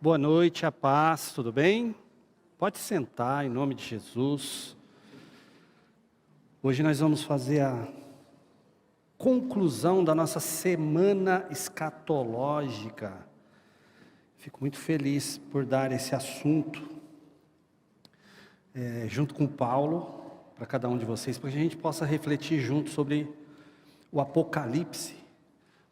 Boa noite, a paz, tudo bem? Pode sentar, em nome de Jesus. Hoje nós vamos fazer a conclusão da nossa semana escatológica. Fico muito feliz por dar esse assunto, junto com Paulo, para cada um de vocês, para que a gente possa refletir junto sobre o Apocalipse.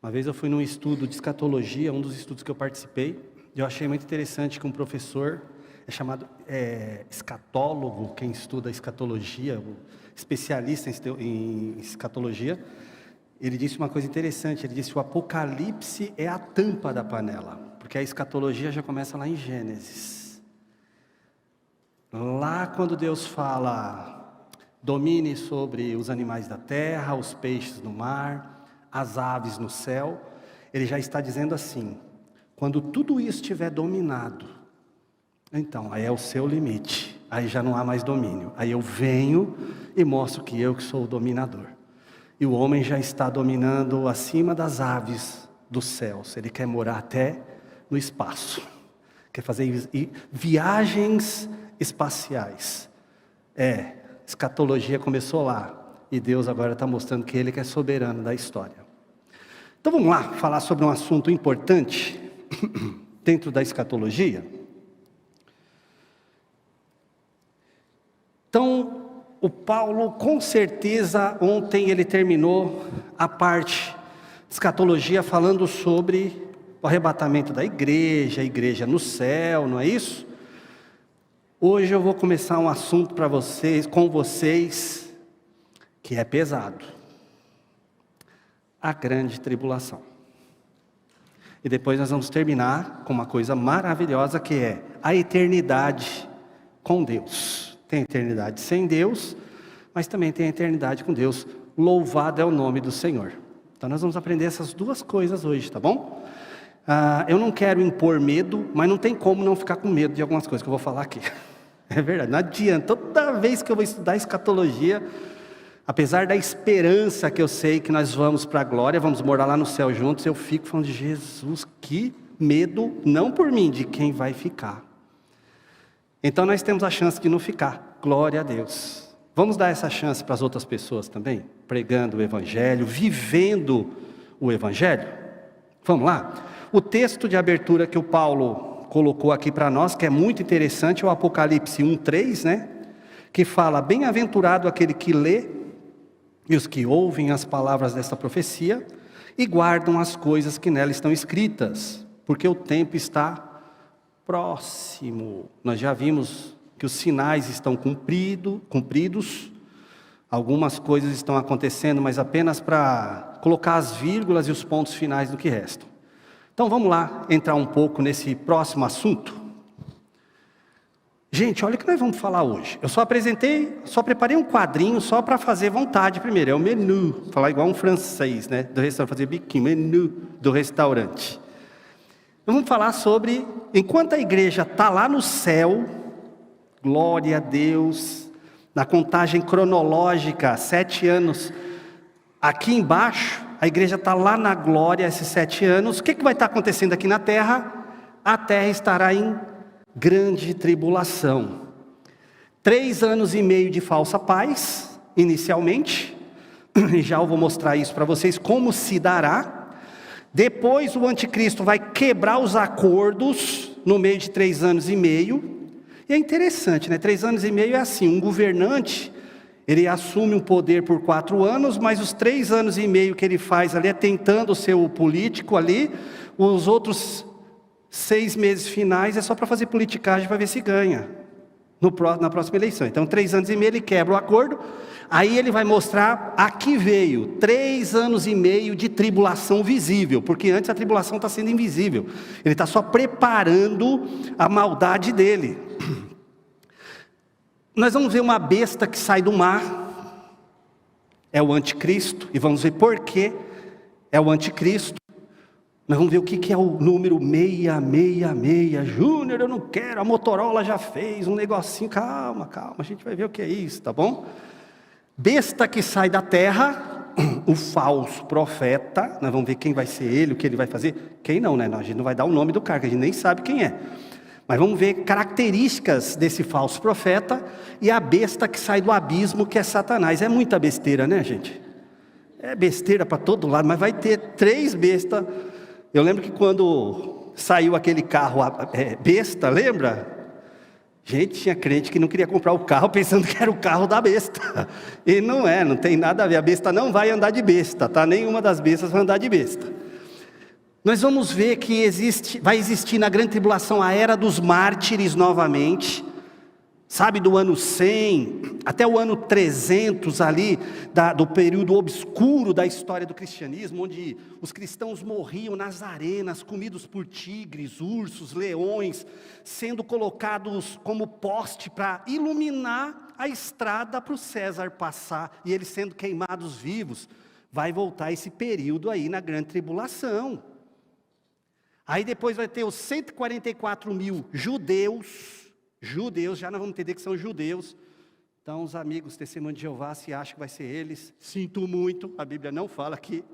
Uma vez eu fui num estudo de escatologia, um dos estudos que eu participei, e eu achei muito interessante que um professor, chamado escatólogo, quem estuda escatologia, o especialista em escatologia, ele disse uma coisa interessante, ele disse que o Apocalipse é a tampa da panela, porque a escatologia já começa lá em Gênesis. Lá quando Deus fala, domine sobre os animais da terra, os peixes no mar, as aves no céu, ele já está dizendo assim, quando tudo isso estiver dominado, então, aí é o seu limite, aí já não há mais domínio, aí eu venho e mostro que eu que sou o dominador, e o homem já está dominando acima das aves dos céus, ele quer morar até no espaço, quer fazer viagens espaciais, escatologia começou lá, e Deus agora está mostrando que Ele que é soberano da história. Então vamos lá, falar sobre um assunto importante, dentro da escatologia. Então, o Paulo, com certeza, ontem ele terminou a parte de escatologia falando sobre o arrebatamento da igreja, a igreja no céu, não é isso? Hoje eu vou começar um assunto com vocês, que é pesado. A grande tribulação. E depois nós vamos terminar com uma coisa maravilhosa que é a eternidade com Deus. Tem a eternidade sem Deus, mas também tem a eternidade com Deus. Louvado é o nome do Senhor. Então nós vamos aprender essas duas coisas hoje, tá bom? Eu não quero impor medo, mas não tem como não ficar com medo de algumas coisas que eu vou falar aqui. É verdade, não adianta. Toda vez que eu vou estudar escatologia, apesar da esperança que eu sei que nós vamos para a glória, vamos morar lá no céu juntos, eu fico falando de Jesus, que medo, não por mim, de quem vai ficar. Então nós temos a chance de não ficar, glória a Deus. Vamos dar essa chance para as outras pessoas também, pregando o Evangelho, vivendo o Evangelho? Vamos lá? O texto de abertura que o Paulo colocou aqui para nós, que é muito interessante, é o Apocalipse 1:3, né? Que fala, bem-aventurado aquele que lê, e os que ouvem as palavras desta profecia, e guardam as coisas que nela estão escritas, porque o tempo está próximo. Nós já vimos que os sinais estão cumpridos, algumas coisas estão acontecendo, mas apenas para colocar as vírgulas e os pontos finais do que restam. Então vamos lá, entrar um pouco nesse próximo assunto. Gente, olha o que nós vamos falar hoje. Eu só preparei um quadrinho só para fazer vontade primeiro. É o menu, falar igual um francês, né? Do restaurante, fazer biquinho, menu do restaurante. Vamos falar sobre, enquanto a igreja está lá no céu, glória a Deus, na contagem cronológica, 7 anos, aqui embaixo, a igreja está lá na glória, esses 7 anos, o que vai estar acontecendo aqui na terra? A terra estará em grande tribulação, 3 anos e meio de falsa paz, inicialmente, e já eu vou mostrar isso para vocês, como se dará. Depois o anticristo vai quebrar os acordos, no meio de 3 anos e meio, e é interessante, né? 3 anos e meio é assim, um governante, ele assume um poder por 4 anos, mas os 3 anos e meio que ele faz ali, é tentando ser o político ali, os outros 6 meses finais é só para fazer politicagem para ver se ganha na próxima eleição. Então 3 anos e meio ele quebra o acordo, aí ele vai mostrar a que veio 3 anos e meio de tribulação visível, porque antes a tribulação está sendo invisível, ele está só preparando a maldade dele. Nós vamos ver uma besta que sai do mar, é o anticristo, e vamos ver por que é o anticristo. Nós vamos ver o que é o número 666. Júnior, eu não quero, a Motorola já fez um negocinho. Calma, a gente vai ver o que é isso, tá bom? Besta que sai da terra, o falso profeta. Nós vamos ver quem vai ser ele, o que ele vai fazer. Quem não, né? A gente não vai dar o nome do cara, que a gente nem sabe quem é. Mas vamos ver características desse falso profeta e a besta que sai do abismo, que é Satanás. É muita besteira, né, gente? É besteira para todo lado, mas vai ter 3 bestas. Eu lembro que quando saiu aquele carro besta, lembra? Gente, tinha crente que não queria comprar o carro pensando que era o carro da besta. E não é, não tem nada a ver. A besta não vai andar de besta, tá? Nenhuma das bestas vai andar de besta. Nós vamos ver que vai existir na grande tribulação a era dos mártires novamente, sabe, do ano 100 até o ano 300 ali, do período obscuro da história do cristianismo, onde os cristãos morriam nas arenas, comidos por tigres, ursos, leões, sendo colocados como poste para iluminar a estrada para o César passar, e eles sendo queimados vivos. Vai voltar esse período aí na grande tribulação. Aí depois vai ter os 144 mil judeus, já nós vamos entender que são judeus. Então os amigos testemunhos de Jeová, se acham que vai ser eles, sinto muito, a Bíblia não fala aqui,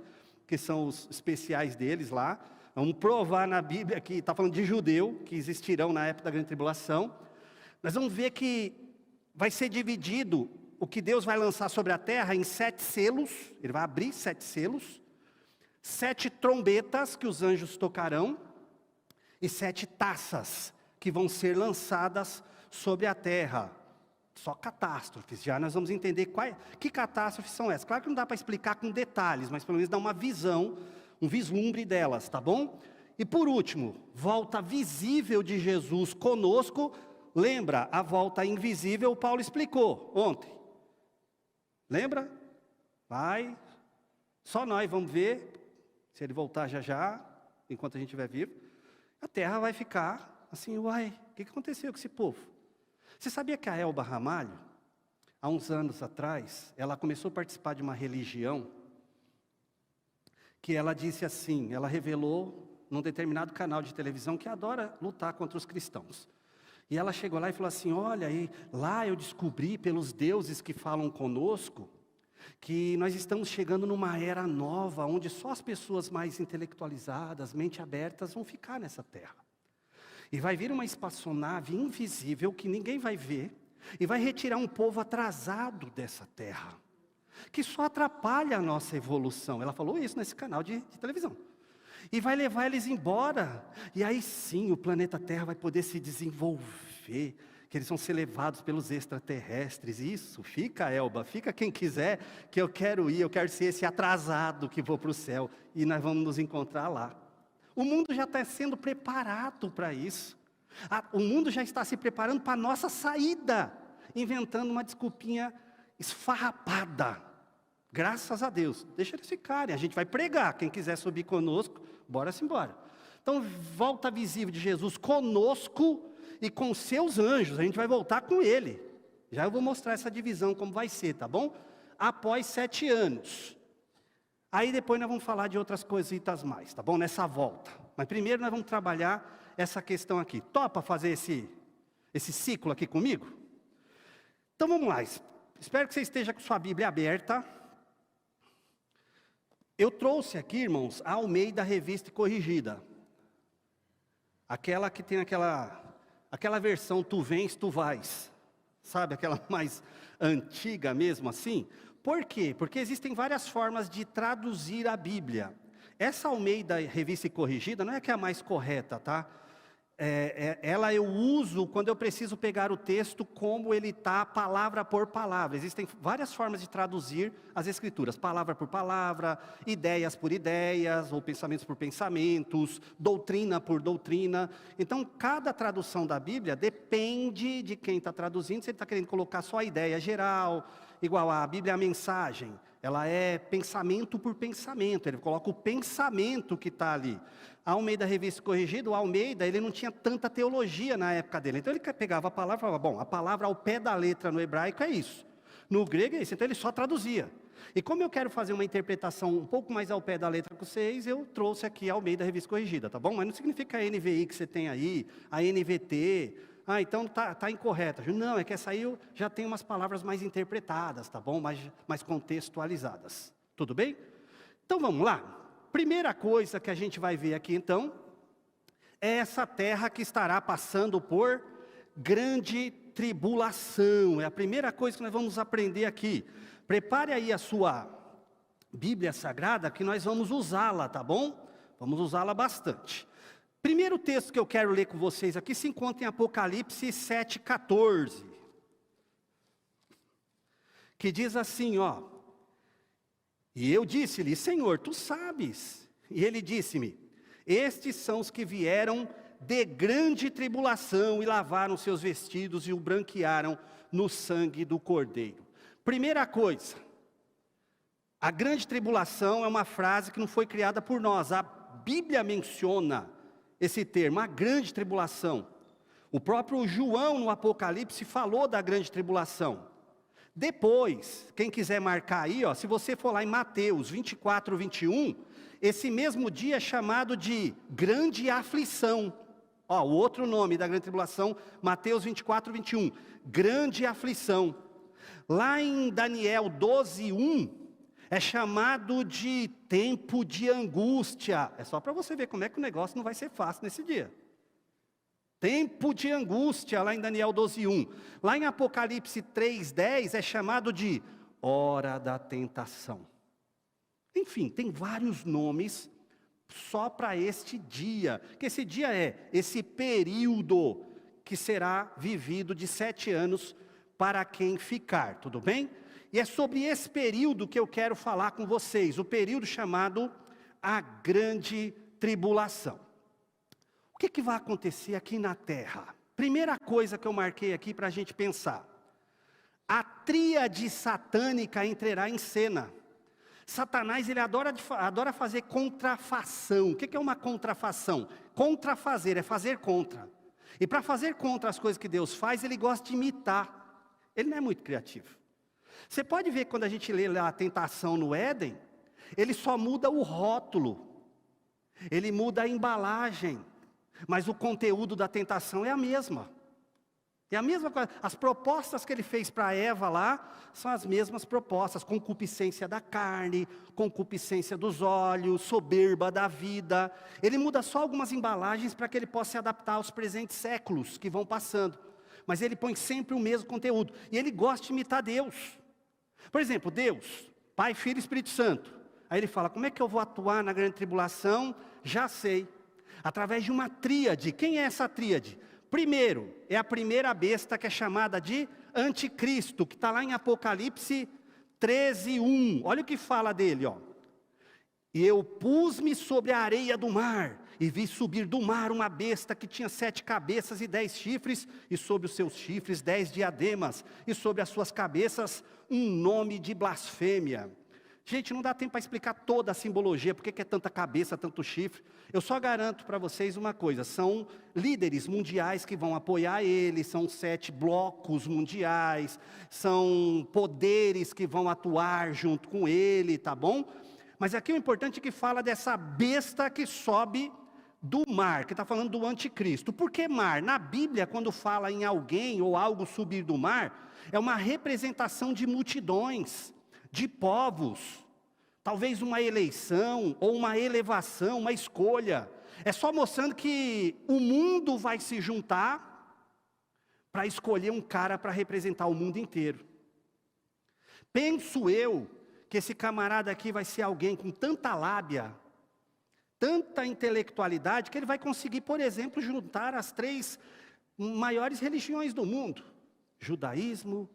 que são os especiais deles lá. Vamos provar na Bíblia que está falando de judeu, que existirão na época da grande tribulação. Nós vamos ver que vai ser dividido o que Deus vai lançar sobre a terra em 7 selos, ele vai abrir 7 selos, 7 trombetas que os anjos tocarão, e 7 taças que vão ser lançadas sobre a terra. Só catástrofes, já nós vamos entender que catástrofes são essas. Claro que não dá para explicar com detalhes, mas pelo menos dá uma visão, um vislumbre delas, tá bom? E por último, volta visível de Jesus conosco. Lembra, a volta invisível o Paulo explicou ontem. Lembra? Vai, só nós vamos ver, se ele voltar já, enquanto a gente estiver vivo, a terra vai ficar assim, uai, o que aconteceu com esse povo? Você sabia que a Elba Ramalho, há uns anos atrás, ela começou a participar de uma religião, que ela disse assim, ela revelou num determinado canal de televisão que adora lutar contra os cristãos. E ela chegou lá e falou assim, olha, lá eu descobri pelos deuses que falam conosco, que nós estamos chegando numa era nova, onde só as pessoas mais intelectualizadas, mente abertas, vão ficar nessa terra. E vai vir uma espaçonave invisível, que ninguém vai ver, e vai retirar um povo atrasado dessa terra, que só atrapalha a nossa evolução. Ela falou isso nesse canal de televisão. E vai levar eles embora, e aí sim o planeta Terra vai poder se desenvolver, que eles vão ser levados pelos extraterrestres. Isso, fica Elba, fica quem quiser, que eu quero ir, eu quero ser esse atrasado que vou para o céu, e nós vamos nos encontrar lá. O mundo já está sendo preparado para isso, o mundo já está se preparando para a nossa saída, inventando uma desculpinha esfarrapada. Graças a Deus, deixa eles ficarem, a gente vai pregar, quem quiser subir conosco, bora-se embora. Então, volta visível de Jesus conosco e com seus anjos, a gente vai voltar com ele. Já eu vou mostrar essa divisão como vai ser, tá bom? Após 7 anos. Aí depois nós vamos falar de outras coisitas mais, tá bom? Nessa volta. Mas primeiro nós vamos trabalhar essa questão aqui. Topa fazer esse ciclo aqui comigo? Então vamos lá, espero que você esteja com sua Bíblia aberta. Eu trouxe aqui, irmãos, a Almeida Revista e Corrigida. Aquela que tem aquela versão tu vens, tu vais. Sabe, aquela mais antiga mesmo assim? Por quê? Porque existem várias formas de traduzir a Bíblia. Essa Almeida Revista e Corrigida não é que é a mais correta, tá? Ela eu uso quando eu preciso pegar o texto como ele está, palavra por palavra. Existem várias formas de traduzir as escrituras, palavra por palavra, ideias por ideias, ou pensamentos por pensamentos, doutrina por doutrina. Então, cada tradução da Bíblia depende de quem está traduzindo, se ele está querendo colocar só a ideia geral, igual a Bíblia é a mensagem, ela é pensamento por pensamento, ele coloca o pensamento que está ali. A Almeida Revista Corrigida, o Almeida, ele não tinha tanta teologia na época dele. Então ele pegava a palavra e falava, bom, a palavra ao pé da letra no hebraico é isso. No grego é isso, então ele só traduzia. E como eu quero fazer uma interpretação um pouco mais ao pé da letra com vocês, eu trouxe aqui a Almeida Revista Corrigida, tá bom? Mas não significa a NVI que você tem aí, a NVT, então tá incorreta. Não, é que essa aí já tem umas palavras mais interpretadas, tá bom? Mais contextualizadas. Tudo bem? Então vamos lá. Primeira coisa que a gente vai ver aqui então, é essa terra que estará passando por grande tribulação. É a primeira coisa que nós vamos aprender aqui. Prepare aí a sua Bíblia Sagrada, que nós vamos usá-la, tá bom? Vamos usá-la bastante. Primeiro texto que eu quero ler com vocês aqui se encontra em Apocalipse 7,14. Que diz assim, ó. E eu disse-lhe, Senhor, tu sabes. E ele disse-me, estes são os que vieram de grande tribulação e lavaram seus vestidos e o branquearam no sangue do Cordeiro. Primeira coisa, a grande tribulação é uma frase que não foi criada por nós. A Bíblia menciona esse termo, a grande tribulação. O próprio João no Apocalipse falou da grande tribulação. Depois, quem quiser marcar aí, ó, se você for lá em Mateus 24, 21, esse mesmo dia é chamado de grande aflição. Ó, o outro nome da grande tribulação, Mateus 24, 21, grande aflição. Lá em Daniel 12, 1, é chamado de tempo de angústia. É só para você ver como é que o negócio não vai ser fácil nesse dia. Tempo de angústia, lá em Daniel 12, 1. Lá em Apocalipse 3, 10, é chamado de hora da tentação. Enfim, tem vários nomes só para este dia. Que esse dia é esse período que será vivido de 7 anos para quem ficar, tudo bem? E é sobre esse período que eu quero falar com vocês. O período chamado a grande tribulação. O que vai acontecer aqui na terra? Primeira coisa que eu marquei aqui para a gente pensar. A tríade satânica entrará em cena. Satanás, ele adora fazer contrafação. O que é uma contrafação? Contrafazer, é fazer contra. E para fazer contra as coisas que Deus faz, ele gosta de imitar. Ele não é muito criativo. Você pode ver quando a gente lê lá a tentação no Éden, ele só muda o rótulo. Ele muda a embalagem. Mas o conteúdo da tentação é a mesma. É a mesma coisa. As propostas que ele fez para Eva lá são as mesmas propostas. Concupiscência da carne, concupiscência dos olhos, soberba da vida. Ele muda só algumas embalagens para que ele possa se adaptar aos presentes séculos que vão passando. Mas ele põe sempre o mesmo conteúdo. E ele gosta de imitar Deus. Por exemplo, Deus, Pai, Filho e Espírito Santo. Aí ele fala, como é que eu vou atuar na grande tribulação? Já sei. Através de uma tríade. Quem é essa tríade? Primeiro, é a primeira besta que é chamada de anticristo, que está lá em Apocalipse 13, 1. Olha o que fala dele, ó. E eu pus-me sobre a areia do mar, e vi subir do mar uma besta que tinha 7 cabeças e 10 chifres, e sobre os seus chifres 10 diademas, e sobre as suas cabeças um nome de blasfêmia. Gente, não dá tempo para explicar toda a simbologia, porque que é tanta cabeça, tanto chifre. Eu só garanto para vocês uma coisa, são líderes mundiais que vão apoiar ele, são 7 blocos mundiais, são poderes que vão atuar junto com ele, tá bom? Mas aqui o importante é que fala dessa besta que sobe do mar, que está falando do anticristo. Por que mar? Na Bíblia, quando fala em alguém ou algo subir do mar, é uma representação de multidões, de povos, talvez uma eleição ou uma elevação, uma escolha. É só mostrando que o mundo vai se juntar para escolher um cara para representar o mundo inteiro. Penso eu que esse camarada aqui vai ser alguém com tanta lábia, tanta intelectualidade, que ele vai conseguir, por exemplo, juntar as 3 maiores religiões do mundo: judaísmo,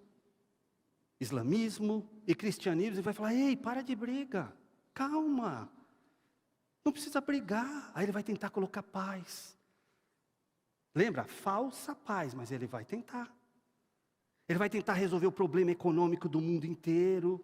islamismo e cristianismo, e vai falar, ei, para de briga, calma, não precisa brigar. Aí ele vai tentar colocar paz. Lembra? Falsa paz, mas ele vai tentar. Ele vai tentar resolver o problema econômico do mundo inteiro.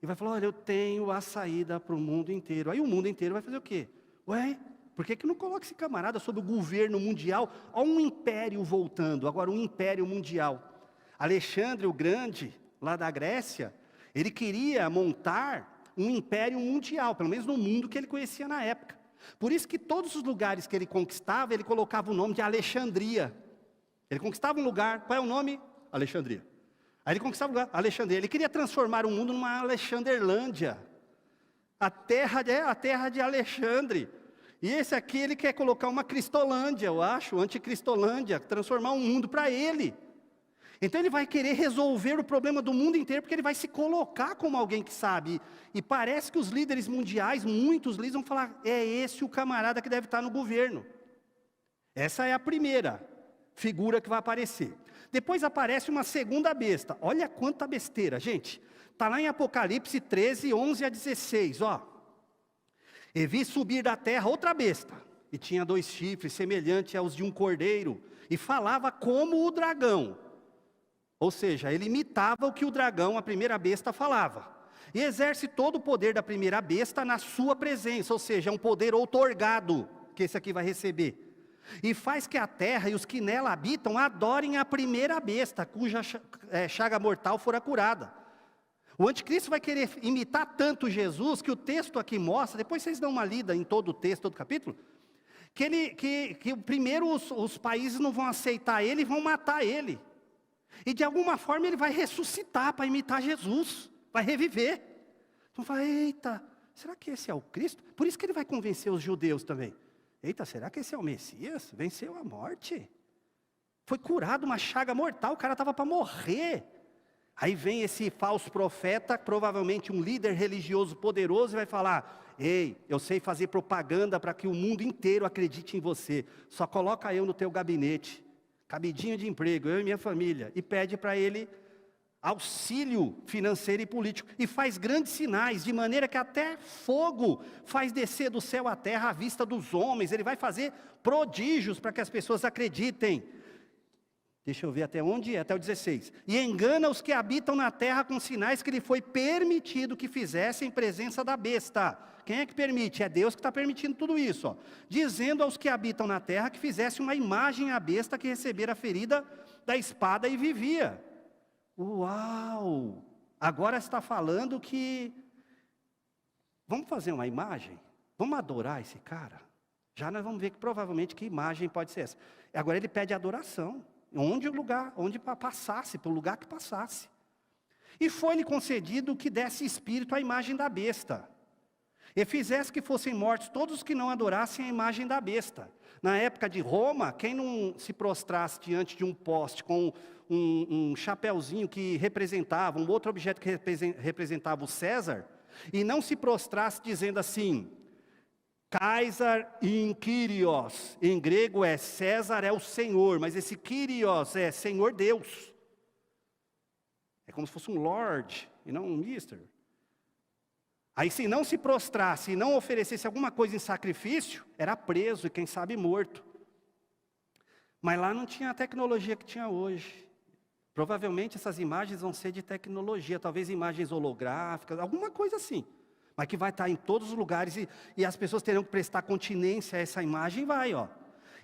E vai falar, olha, eu tenho a saída para o mundo inteiro. Aí o mundo inteiro vai fazer o quê? Ué, por que não coloca esse camarada sob o governo mundial? Olha um império voltando, agora um império mundial. Alexandre o Grande, lá da Grécia, ele queria montar um império mundial, pelo menos no mundo que ele conhecia na época. Por isso que todos os lugares que ele conquistava, ele colocava o nome de Alexandria. Ele conquistava um lugar, qual é o nome? Alexandria. Aí ele conquistava o lugar, Alexandria. Ele queria transformar o mundo numa Alexanderlândia. A terra de Alexandre. E esse aqui, ele quer colocar uma Cristolândia, eu acho, anticristolândia, transformar um mundo para ele. Então ele vai querer resolver o problema do mundo inteiro, porque ele vai se colocar como alguém que sabe. E parece que os líderes mundiais, muitos líderes vão falar, é esse o camarada que deve estar no governo. Essa é a primeira figura que vai aparecer. Depois aparece uma segunda besta. Olha quanta besteira, gente. Está lá em Apocalipse 13, 11 a 16, ó. E vi subir da terra outra besta, e tinha 2 chifres, semelhantes aos de um cordeiro, e falava como o dragão. Ou seja, ele imitava o que o dragão, a primeira besta, falava. E exerce todo o poder da primeira besta na sua presença, ou seja, é um poder outorgado, que esse aqui vai receber. E faz que a terra e os que nela habitam adorem a primeira besta, cuja chaga mortal fora curada. O anticristo vai querer imitar tanto Jesus, que o texto aqui mostra, depois vocês dão uma lida em todo o texto, todo o capítulo, que primeiro os países não vão aceitar ele e vão matar ele. E de alguma forma ele vai ressuscitar para imitar Jesus, vai reviver. Então fala, eita, será que esse é o Cristo? Por isso que ele vai convencer os judeus também. Eita, será que esse é o Messias? Venceu a morte. Foi curado uma chaga mortal, o cara estava para morrer. Aí vem esse falso profeta, provavelmente um líder religioso poderoso, e vai falar, ei, eu sei fazer propaganda para que o mundo inteiro acredite em você. Só coloca eu no teu gabinete, cabidinho de emprego, eu e minha família. E pede para ele auxílio financeiro e político. E faz grandes sinais, de maneira que até fogo faz descer do céu à terra à vista dos homens. Ele vai fazer prodígios para que as pessoas acreditem. Deixa eu ver até onde é, até o 16. E engana os que habitam na terra com sinais que lhe foi permitido que fizessem em presença da besta. Quem é que permite? É Deus que está permitindo tudo isso. Ó. Dizendo aos que habitam na terra que fizessem uma imagem à besta que recebera a ferida da espada e vivia. Uau! Agora está falando que vamos fazer uma imagem? Vamos adorar esse cara? Já nós vamos ver que provavelmente que imagem pode ser essa. Agora ele pede adoração. Onde passasse, para o lugar que passasse. E foi-lhe concedido que desse espírito à imagem da besta. E fizesse que fossem mortos todos os que não adorassem a imagem da besta. Na época de Roma, quem não se prostrasse diante de um poste com um chapeuzinho que representava, um outro objeto que representava o César, e não se prostrasse dizendo assim, Caesar in Kyrios, em grego é César é o Senhor, mas esse Kyrios é Senhor Deus. É como se fosse um Lord e não um Mister. Aí se não se prostrasse e não oferecesse alguma coisa em sacrifício, era preso e quem sabe morto. Mas lá não tinha a tecnologia que tinha hoje. Provavelmente essas imagens vão ser de tecnologia, talvez imagens holográficas, alguma coisa assim. Mas que vai estar em todos os lugares e as pessoas terão que prestar continência a essa imagem,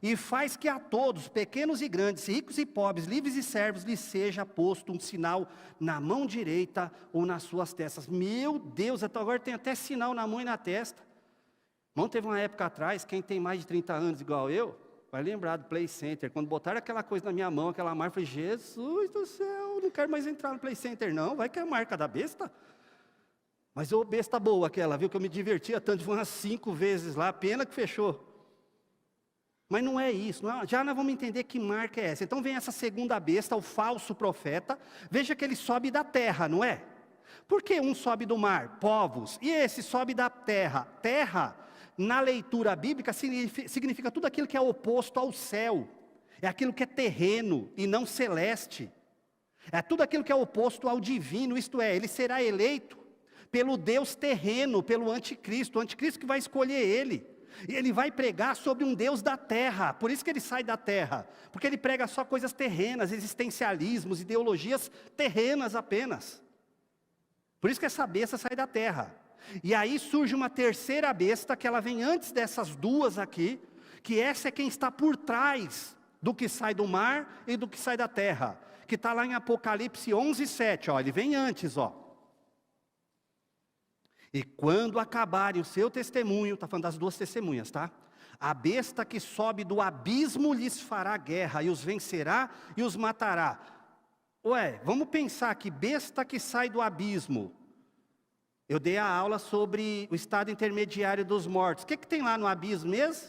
E faz que a todos, pequenos e grandes, ricos e pobres, livres e servos, lhes seja posto um sinal na mão direita ou nas suas testas. Meu Deus, agora tem até sinal na mão e na testa. Não teve uma época atrás, quem tem mais de 30 anos igual eu, vai lembrar do Play Center. Quando botaram aquela coisa na minha mão, aquela marca, eu falei, Jesus do céu, não quero mais entrar no Play Center não, vai que é a marca da besta. Mas ô besta boa aquela, viu, que eu me divertia tanto, foi umas 5 vezes lá, pena que fechou. Mas não é isso, já nós vamos entender que marca é essa. Então vem essa segunda besta, o falso profeta, veja que ele sobe da terra, não é? Por que um sobe do mar? Povos, e esse sobe da terra. Terra, na leitura bíblica, significa tudo aquilo que é oposto ao céu. É aquilo que é terreno e não celeste. É tudo aquilo que é oposto ao divino, isto é, ele será eleito pelo Deus terreno, pelo anticristo, o anticristo que vai escolher ele. E ele vai pregar sobre um Deus da terra, por isso que ele sai da terra, porque ele prega só coisas terrenas, existencialismos, ideologias terrenas apenas. Por isso que essa besta sai da terra. E aí surge uma terceira besta, que ela vem antes dessas duas aqui, que essa é quem está por trás do que sai do mar e do que sai da terra, que está lá em Apocalipse 11, 7, ó, ele vem antes, ó. E quando acabarem o seu testemunho, está falando das duas testemunhas, tá? A besta que sobe do abismo lhes fará guerra, e os vencerá e os matará. Ué, vamos pensar que besta que sai do abismo. Eu dei a aula sobre o estado intermediário dos mortos. O que tem lá no abismo mesmo?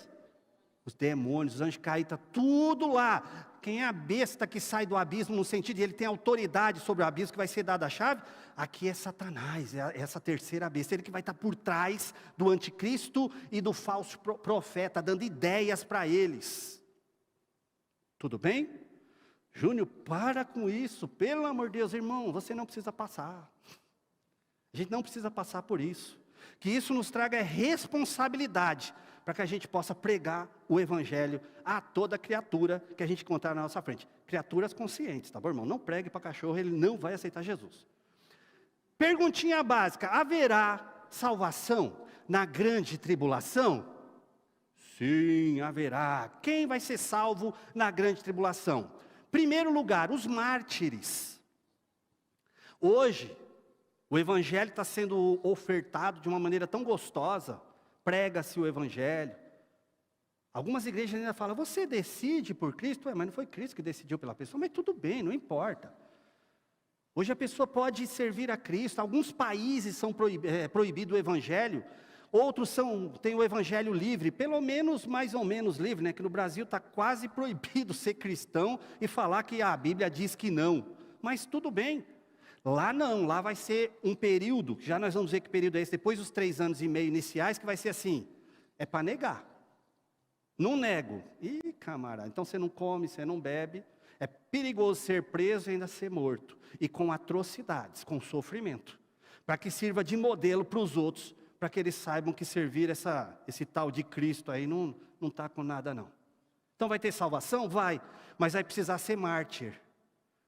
Os demônios, os anjos caídos, está tudo lá. Quem é a besta que sai do abismo, no sentido de ele tem autoridade sobre o abismo, que vai ser dada a chave? Aqui é Satanás, é essa terceira besta, ele que vai estar por trás do anticristo e do falso profeta, dando ideias para eles. Tudo bem? Júnior, para com isso, pelo amor de Deus, irmão, você não precisa passar. A gente não precisa passar por isso. Que isso nos traga responsabilidade, para que a gente possa pregar o evangelho a toda criatura que a gente encontrar na nossa frente. Criaturas conscientes, tá bom, irmão? Não pregue para cachorro, ele não vai aceitar Jesus. Perguntinha básica: haverá salvação na grande tribulação? Sim, haverá. Quem vai ser salvo na grande tribulação? Primeiro lugar, os mártires. Hoje, o evangelho está sendo ofertado de uma maneira tão gostosa, prega-se o evangelho. Algumas igrejas ainda falam, você decide por Cristo? Mas não foi Cristo que decidiu pela pessoa, mas tudo bem, não importa. Hoje a pessoa pode servir a Cristo, alguns países são proibido o evangelho, outros têm o evangelho livre, pelo menos mais ou menos livre, né? Que no Brasil está quase proibido ser cristão e falar que a Bíblia diz que não, mas tudo bem. Lá não, lá vai ser um período, já nós vamos ver que período é esse, depois dos 3 anos e meio iniciais, que vai ser assim, é para negar. Não nego. Ih, camarada, então você não come, você não bebe, é perigoso ser preso e ainda ser morto. E com atrocidades, com sofrimento, para que sirva de modelo para os outros, para que eles saibam que servir esse tal de Cristo aí não está com nada não. Então vai ter salvação? Vai, mas vai precisar ser mártir.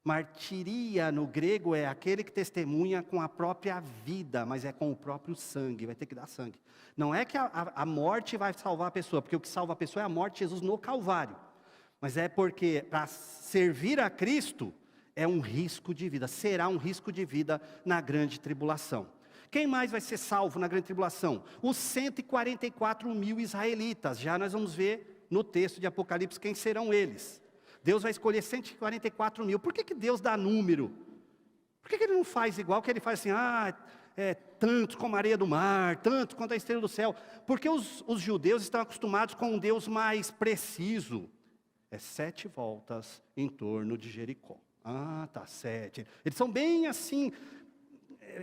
Martiria no grego é aquele que testemunha com a própria vida, mas é com o próprio sangue, vai ter que dar sangue. Não é que a morte vai salvar a pessoa, porque o que salva a pessoa é a morte de Jesus no Calvário. Mas é porque para servir a Cristo é um risco de vida, será um risco de vida na grande tribulação. Quem mais vai ser salvo na grande tribulação? Os 144 mil israelitas, já nós vamos ver no texto de Apocalipse quem serão eles. Deus vai escolher 144 mil. Por que Deus dá número? Por que Ele não faz igual que Ele faz assim, tantos como a areia do mar, tantos quanto a estrela do céu? Porque os judeus estão acostumados com um Deus mais preciso. É 7 voltas em torno de Jericó. Tá, 7. Eles são bem assim,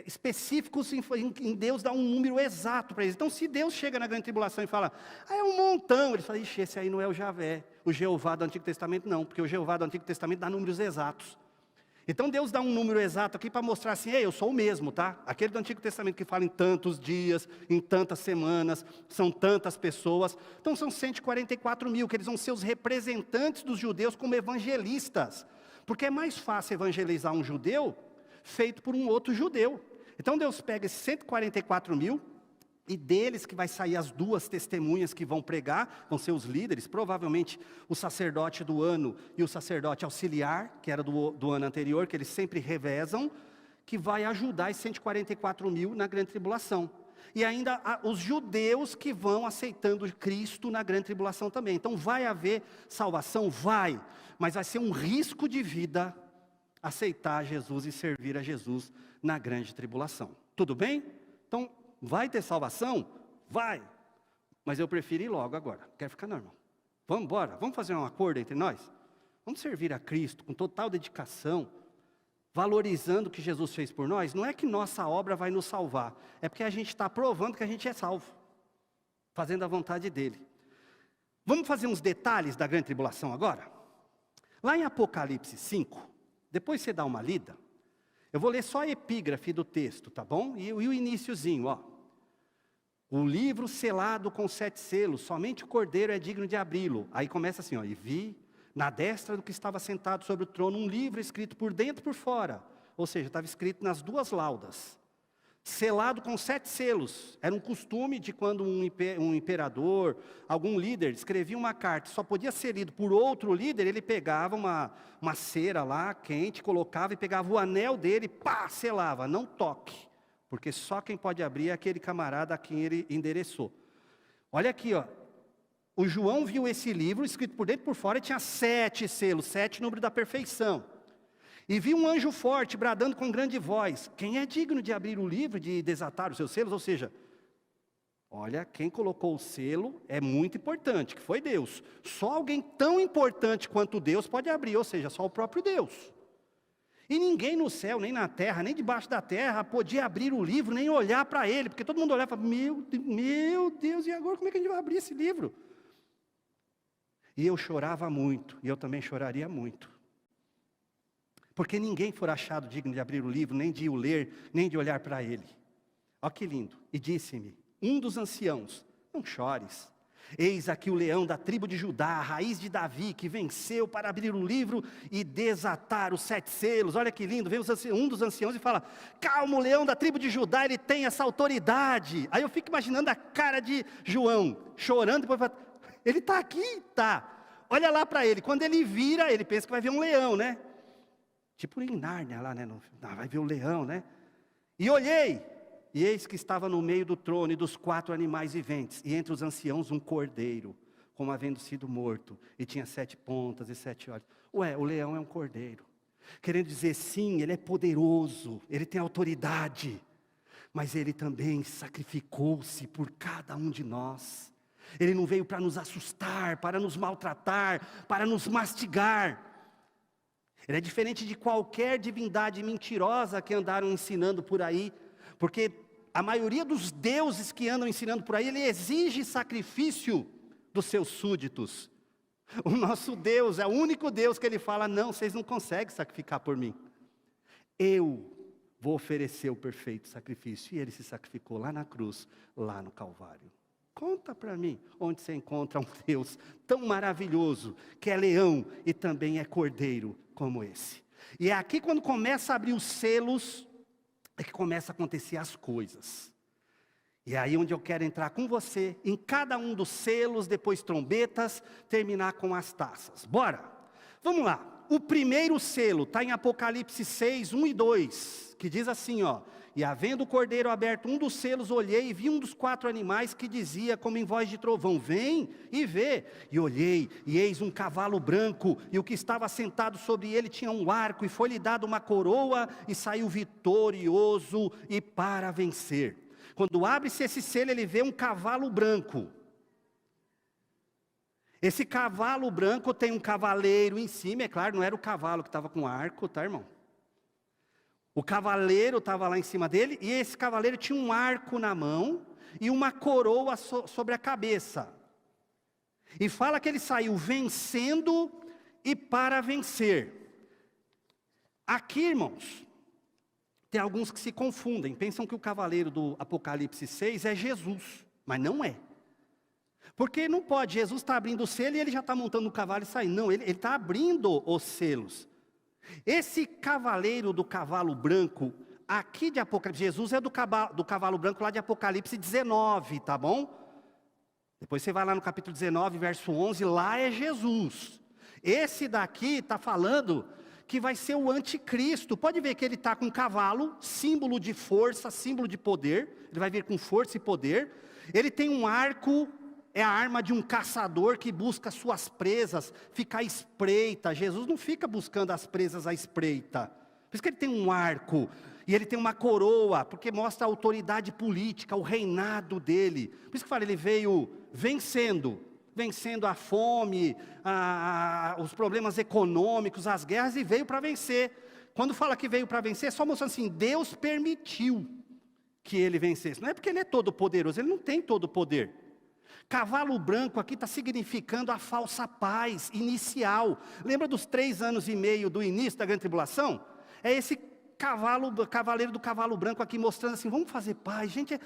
específicos em Deus dar um número exato para eles. Então se Deus chega na grande tribulação e fala, é um montão, eles falam, ixi, esse aí não é o Javé, o Jeová do Antigo Testamento não, porque o Jeová do Antigo Testamento dá números exatos. Então Deus dá um número exato aqui para mostrar assim, eu sou o mesmo, tá? Aquele do Antigo Testamento que fala em tantos dias, em tantas semanas, são tantas pessoas, então são 144 mil, que eles vão ser os representantes dos judeus como evangelistas, porque é mais fácil evangelizar um judeu feito por um outro judeu. Então Deus pega esses 144 mil, e deles que vai sair as 2 testemunhas que vão pregar, vão ser os líderes, provavelmente o sacerdote do ano e o sacerdote auxiliar, que era do ano anterior, que eles sempre revezam, que vai ajudar esses 144 mil na grande tribulação. E ainda os judeus que vão aceitando Cristo na grande tribulação também. Então vai haver salvação? Vai, mas vai ser um risco de vida aceitar Jesus e servir a Jesus na grande tribulação. Tudo bem? Então, vai ter salvação? Vai. Mas eu prefiro ir logo agora. Quero ficar não, irmão. Vamos embora. Vamos fazer um acordo entre nós? Vamos servir a Cristo com total dedicação, valorizando o que Jesus fez por nós. Não é que nossa obra vai nos salvar. É porque a gente está provando que a gente é salvo. Fazendo a vontade dEle. Vamos fazer uns detalhes da grande tribulação agora? Lá em Apocalipse 5, depois você dá uma lida, eu vou ler só a epígrafe do texto, tá bom? E o iniciozinho, ó. O livro selado com 7 selos, somente o Cordeiro é digno de abri-lo. Aí começa assim, ó. E vi na destra do que estava sentado sobre o trono um livro escrito por dentro e por fora. Ou seja, estava escrito nas 2 laudas. Selado com 7 selos. Era um costume de quando um imperador, algum líder, escrevia uma carta, só podia ser lido por outro líder, ele pegava uma cera lá, quente, colocava e pegava o anel dele, pá, selava, não toque. Porque só quem pode abrir é aquele camarada a quem ele endereçou. Olha aqui, ó. O João viu esse livro, escrito por dentro e por fora, e tinha 7 selos, 7 número da perfeição. E vi um anjo forte bradando com grande voz: quem é digno de abrir o livro e de desatar os seus selos? Ou seja, olha, quem colocou o selo é muito importante, que foi Deus. Só alguém tão importante quanto Deus pode abrir, ou seja, só o próprio Deus. E ninguém no céu, nem na terra, nem debaixo da terra podia abrir o livro, nem olhar para ele, porque todo mundo olhava e falava: meu Deus, e agora como é que a gente vai abrir esse livro? E eu chorava muito, e eu também choraria muito. Porque ninguém for achado digno de abrir o livro, nem de o ler, nem de olhar para ele. Olha que lindo. E disse-me um dos anciãos: não chores. Eis aqui o leão da tribo de Judá, a raiz de Davi, que venceu para abrir o livro e desatar os 7 selos. Olha que lindo, vem um dos anciãos e fala: calma, o leão da tribo de Judá, ele tem essa autoridade. Aí eu fico imaginando a cara de João, chorando, depois fala: ele está aqui? Tá. Olha lá para ele, quando ele vira, ele pensa que vai ver um leão, né? Tipo em Nárnia lá, né? Vai ver o leão, né? E olhei, e eis que estava no meio do trono e dos 4 animais viventes, e entre os anciãos um cordeiro, como havendo sido morto, e tinha 7 pontas e 7 olhos. Ué, o leão é um cordeiro. Querendo dizer, sim, ele é poderoso, ele tem autoridade, mas ele também sacrificou-se por cada um de nós. Ele não veio para nos assustar, para nos maltratar, para nos mastigar. Ele é diferente de qualquer divindade mentirosa que andaram ensinando por aí, porque a maioria dos deuses que andam ensinando por aí, ele exige sacrifício dos seus súditos. O nosso Deus é o único Deus que ele fala: não, vocês não conseguem sacrificar por mim. Eu vou oferecer o perfeito sacrifício. E ele se sacrificou lá na cruz, lá no Calvário. Conta para mim onde você encontra um Deus tão maravilhoso, que é leão e também é cordeiro como esse. E é aqui quando começa a abrir os selos, é que começa a acontecer as coisas. E é aí onde eu quero entrar com você, em cada um dos selos, depois trombetas, terminar com as taças. Bora! Vamos lá. O primeiro selo está em Apocalipse 6, 1 e 2, que diz assim, ó: e havendo o cordeiro aberto um dos selos, olhei e vi um dos 4 animais que dizia como em voz de trovão: vem e vê. E olhei, e eis um cavalo branco, e o que estava sentado sobre ele tinha um arco, e foi-lhe dado uma coroa, e saiu vitorioso e para vencer. Quando abre-se esse selo, ele vê um cavalo branco. Esse cavalo branco tem um cavaleiro em cima, é claro, não era o cavalo que estava com arco, tá, irmão? O cavaleiro estava lá em cima dele, e esse cavaleiro tinha um arco na mão e uma coroa sobre a cabeça. E fala que ele saiu vencendo e para vencer. Aqui, irmãos, tem alguns que se confundem, pensam que o cavaleiro do Apocalipse 6 é Jesus, mas não é. Porque não pode, Jesus está abrindo o selo e ele já está montando o cavalo e saindo. Não, ele está abrindo os selos. Esse cavaleiro do cavalo branco, aqui de Apocalipse, Jesus é do cavalo branco lá de Apocalipse 19, tá bom? Depois você vai lá no capítulo 19, verso 11, lá é Jesus. Esse daqui está falando que vai ser o anticristo. Pode ver que ele está com um cavalo, símbolo de força, símbolo de poder. Ele vai vir com força e poder. Ele tem um arco, é a arma de um caçador que busca suas presas, fica à espreita. Jesus não fica buscando as presas à espreita. Por isso que ele tem um arco, e ele tem uma coroa, porque mostra a autoridade política, o reinado dele. Por isso que fala, ele veio vencendo a fome, os problemas econômicos, as guerras, e veio para vencer. Quando fala que veio para vencer, é só mostrando assim, Deus permitiu que ele vencesse. Não é porque ele é todo poderoso, ele não tem todo o poder. Cavalo branco aqui está significando a falsa paz inicial. Lembra dos 3 anos e meio do início da grande tribulação? É esse cavaleiro do cavalo branco aqui mostrando assim, vamos fazer paz, gente,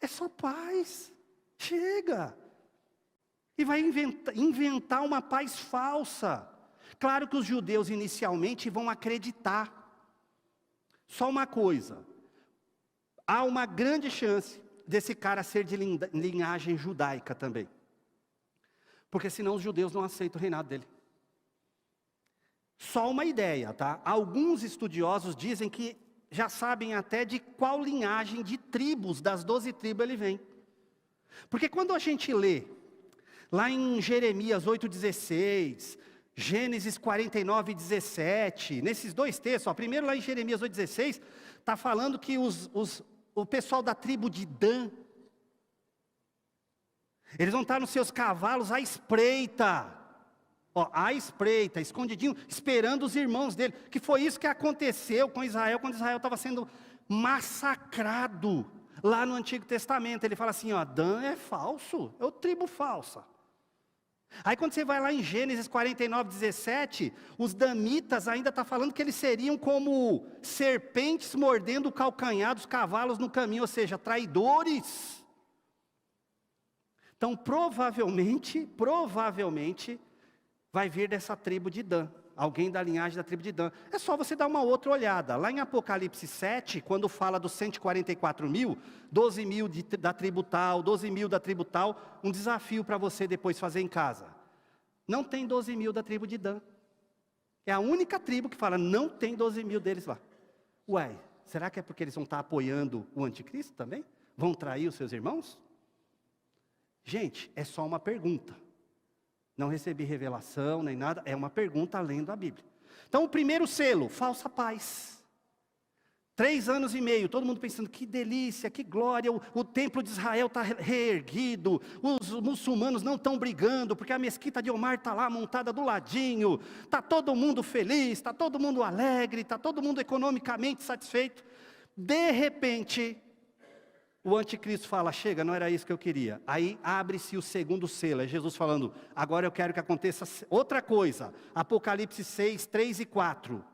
é só paz, chega. E vai inventar uma paz falsa. Claro que os judeus inicialmente vão acreditar. Só uma coisa, há uma grande chance desse cara ser de linhagem judaica também. Porque senão os judeus não aceitam o reinado dele. Só uma ideia, tá? Alguns estudiosos dizem que já sabem até de qual linhagem de tribos, das 12 tribos ele vem. Porque quando a gente lê, lá em Jeremias 8,16, Gênesis 49, 17, nesses dois textos, primeiro lá em Jeremias 8,16, está falando que o pessoal da tribo de Dan, eles vão estar nos seus cavalos à espreita, escondidinho, esperando os irmãos dele, que foi isso que aconteceu com Israel, quando Israel estava sendo massacrado, lá no Antigo Testamento. Ele fala assim, Dan é falso, é o tribo falsa. Aí quando você vai lá em Gênesis 49, 17, os danitas ainda está falando que eles seriam como serpentes mordendo o calcanhar dos cavalos no caminho, ou seja, traidores. Então provavelmente, vai vir dessa tribo de Dan, alguém da linhagem da tribo de Dan. É só você dar uma outra olhada, lá em Apocalipse 7, quando fala dos 144 mil, 12 mil da tribo tal, 12 mil da tribo tal, um desafio para você depois fazer em casa. Não tem 12 mil da tribo de Dan, é a única tribo que fala, não tem 12 mil deles lá. Uai, será que é porque eles vão estar apoiando o anticristo também? Vão trair os seus irmãos? Gente, é só uma pergunta. Não recebi revelação nem nada, é uma pergunta lendo a Bíblia. Então o primeiro selo, falsa paz. 3 anos e meio, todo mundo pensando, que delícia, que glória, o templo de Israel está reerguido, os muçulmanos não estão brigando, porque a mesquita de Omar está lá montada do ladinho, está todo mundo feliz, está todo mundo alegre, está todo mundo economicamente satisfeito. De repente, o anticristo fala, chega, não era isso que eu queria. Aí abre-se o segundo selo, é Jesus falando, agora eu quero que aconteça outra coisa. Apocalipse 6, 3 e 4.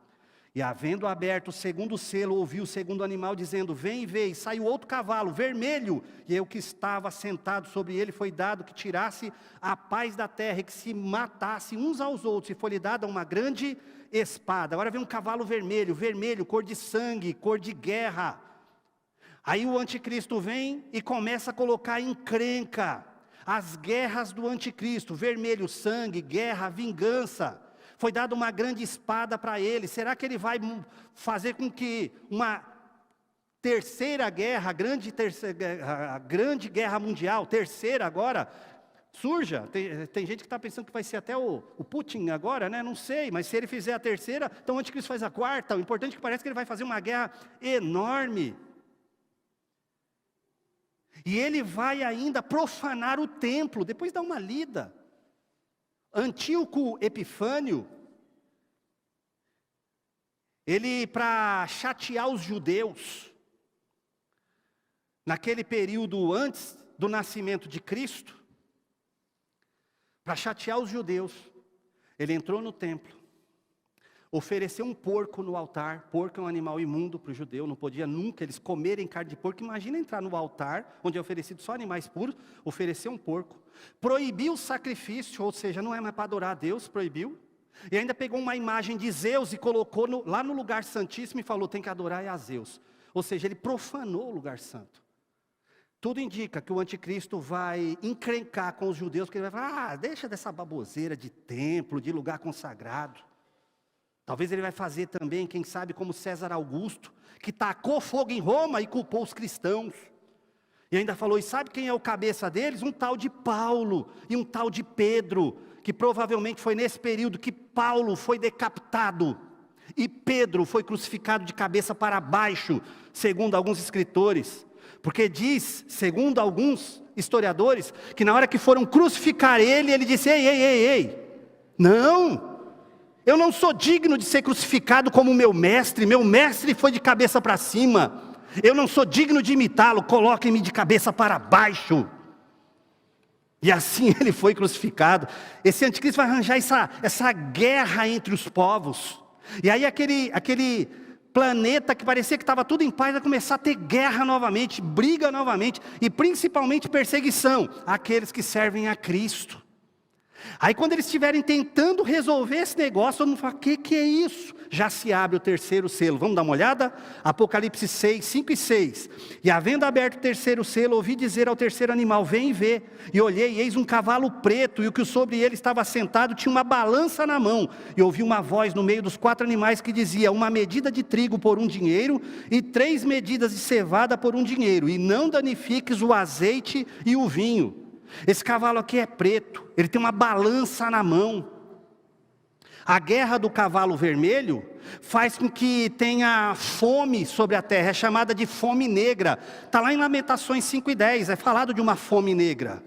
E havendo aberto o segundo selo, ouvi o segundo animal dizendo, vem e vê, e saiu outro cavalo, vermelho, e eu que estava sentado sobre ele, foi dado que tirasse a paz da terra, e que se matasse uns aos outros, e foi-lhe dada uma grande espada. Agora vem um cavalo vermelho, cor de sangue, cor de guerra. Aí o anticristo vem e começa a colocar encrenca, as guerras do anticristo, vermelho, sangue, guerra, vingança. Foi dada uma grande espada para ele. Será que ele vai fazer com que uma terceira guerra, a grande guerra mundial, terceira agora, surja? Tem gente que está pensando que vai ser até o Putin agora, né? Não sei, mas se ele fizer a terceira, então o anticristo faz a quarta. O importante é que parece que ele vai fazer uma guerra enorme. E ele vai ainda profanar o templo, depois dá uma lida. Antíoco Epifânio, ele, para chatear os judeus, naquele período antes do nascimento de Cristo, para chatear os judeus, ele entrou no templo, ofereceu um porco no altar. Porco é um animal imundo para o judeu, não podia nunca eles comerem carne de porco. Imagina entrar no altar, onde é oferecido só animais puros, oferecer um porco. Proibiu o sacrifício, ou seja, não é mais para adorar a Deus, proibiu. E ainda pegou uma imagem de Zeus e colocou lá no lugar santíssimo e falou, tem que adorar a Zeus. Ou seja, ele profanou o lugar santo. Tudo indica que o anticristo vai encrencar com os judeus, porque ele vai falar, deixa dessa baboseira de templo, de lugar consagrado. Talvez ele vai fazer também, quem sabe, como César Augusto, que tacou fogo em Roma e culpou os cristãos. E ainda falou, e sabe quem é o cabeça deles? Um tal de Paulo e um tal de Pedro, que provavelmente foi nesse período que Paulo foi decapitado e Pedro foi crucificado de cabeça para baixo, segundo alguns escritores. Porque diz, segundo alguns historiadores, que na hora que foram crucificar ele disse, ei, não! Eu não sou digno de ser crucificado como meu mestre foi de cabeça para cima. Eu não sou digno de imitá-lo, coloquem-me de cabeça para baixo. E assim ele foi crucificado. Esse anticristo vai arranjar essa guerra entre os povos. E aí aquele planeta que parecia que estava tudo em paz vai começar a ter guerra novamente, briga novamente, e principalmente perseguição àqueles que servem a Cristo. Aí quando eles estiverem tentando resolver esse negócio, todo mundo fala, que é isso? Já se abre o terceiro selo, vamos dar uma olhada? Apocalipse 6, 5 e 6. E havendo aberto o terceiro selo, ouvi dizer ao terceiro animal, vem e vê. E olhei, e eis um cavalo preto, e o que sobre ele estava sentado tinha uma balança na mão. E ouvi uma voz no meio dos 4 animais que dizia, uma medida de trigo por 1 dinheiro, e 3 medidas de cevada por 1 dinheiro, e não danifiques o azeite e o vinho. Esse cavalo aqui é preto, ele tem uma balança na mão. A guerra do cavalo vermelho faz com que tenha fome sobre a terra, é chamada de fome negra. Está lá em Lamentações 5:10, é falado de uma fome negra.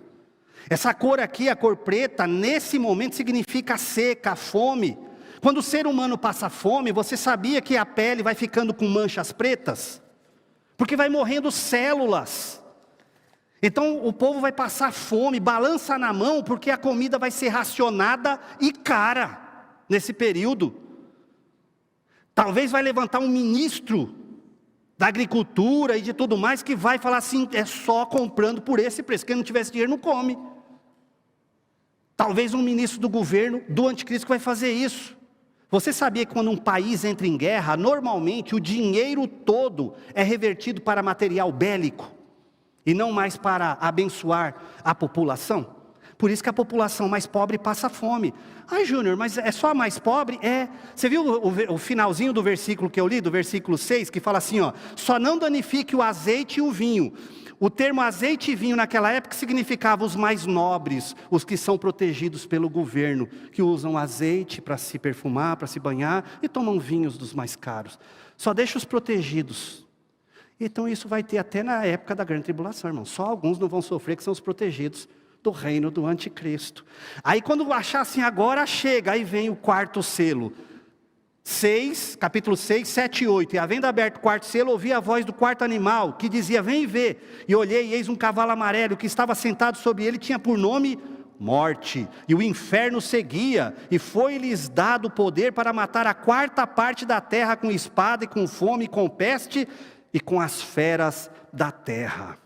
Essa cor aqui, a cor preta, nesse momento significa a seca, a fome. Quando o ser humano passa fome, você sabia que a pele vai ficando com manchas pretas? Porque vai morrendo células. Então o povo vai passar fome, balança na mão, porque a comida vai ser racionada e cara nesse período. Talvez vai levantar um ministro da agricultura e de tudo mais, que vai falar assim, é só comprando por esse preço, quem não tivesse dinheiro não come. Talvez um ministro do governo, do anticristo, que vai fazer isso. Você sabia que quando um país entra em guerra, normalmente o dinheiro todo é revertido para material bélico, e não mais para abençoar a população? Por isso que a população mais pobre passa fome. Ai, Júnior, mas é só a mais pobre? É. Você viu o finalzinho do versículo que eu li, do versículo 6, que fala assim, ó, só não danifique o azeite e o vinho. O termo azeite e vinho naquela época significava os mais nobres, os que são protegidos pelo governo, que usam azeite para se perfumar, para se banhar, e tomam vinhos dos mais caros. Só deixa os protegidos. Então isso vai ter até na época da grande tribulação, irmão. Só alguns não vão sofrer, que são os protegidos do reino do anticristo. Aí quando achar assim, agora chega, aí vem o quarto selo. Capítulo 6, 7 e 8. E havendo aberto o quarto selo, ouvi a voz do quarto animal, que dizia, vem ver. E olhei, e eis um cavalo amarelo, que estava sentado sobre ele, tinha por nome Morte. E o inferno seguia, e foi-lhes dado poder para matar a quarta parte da terra com espada, e com fome, e com peste, e com as feras da terra.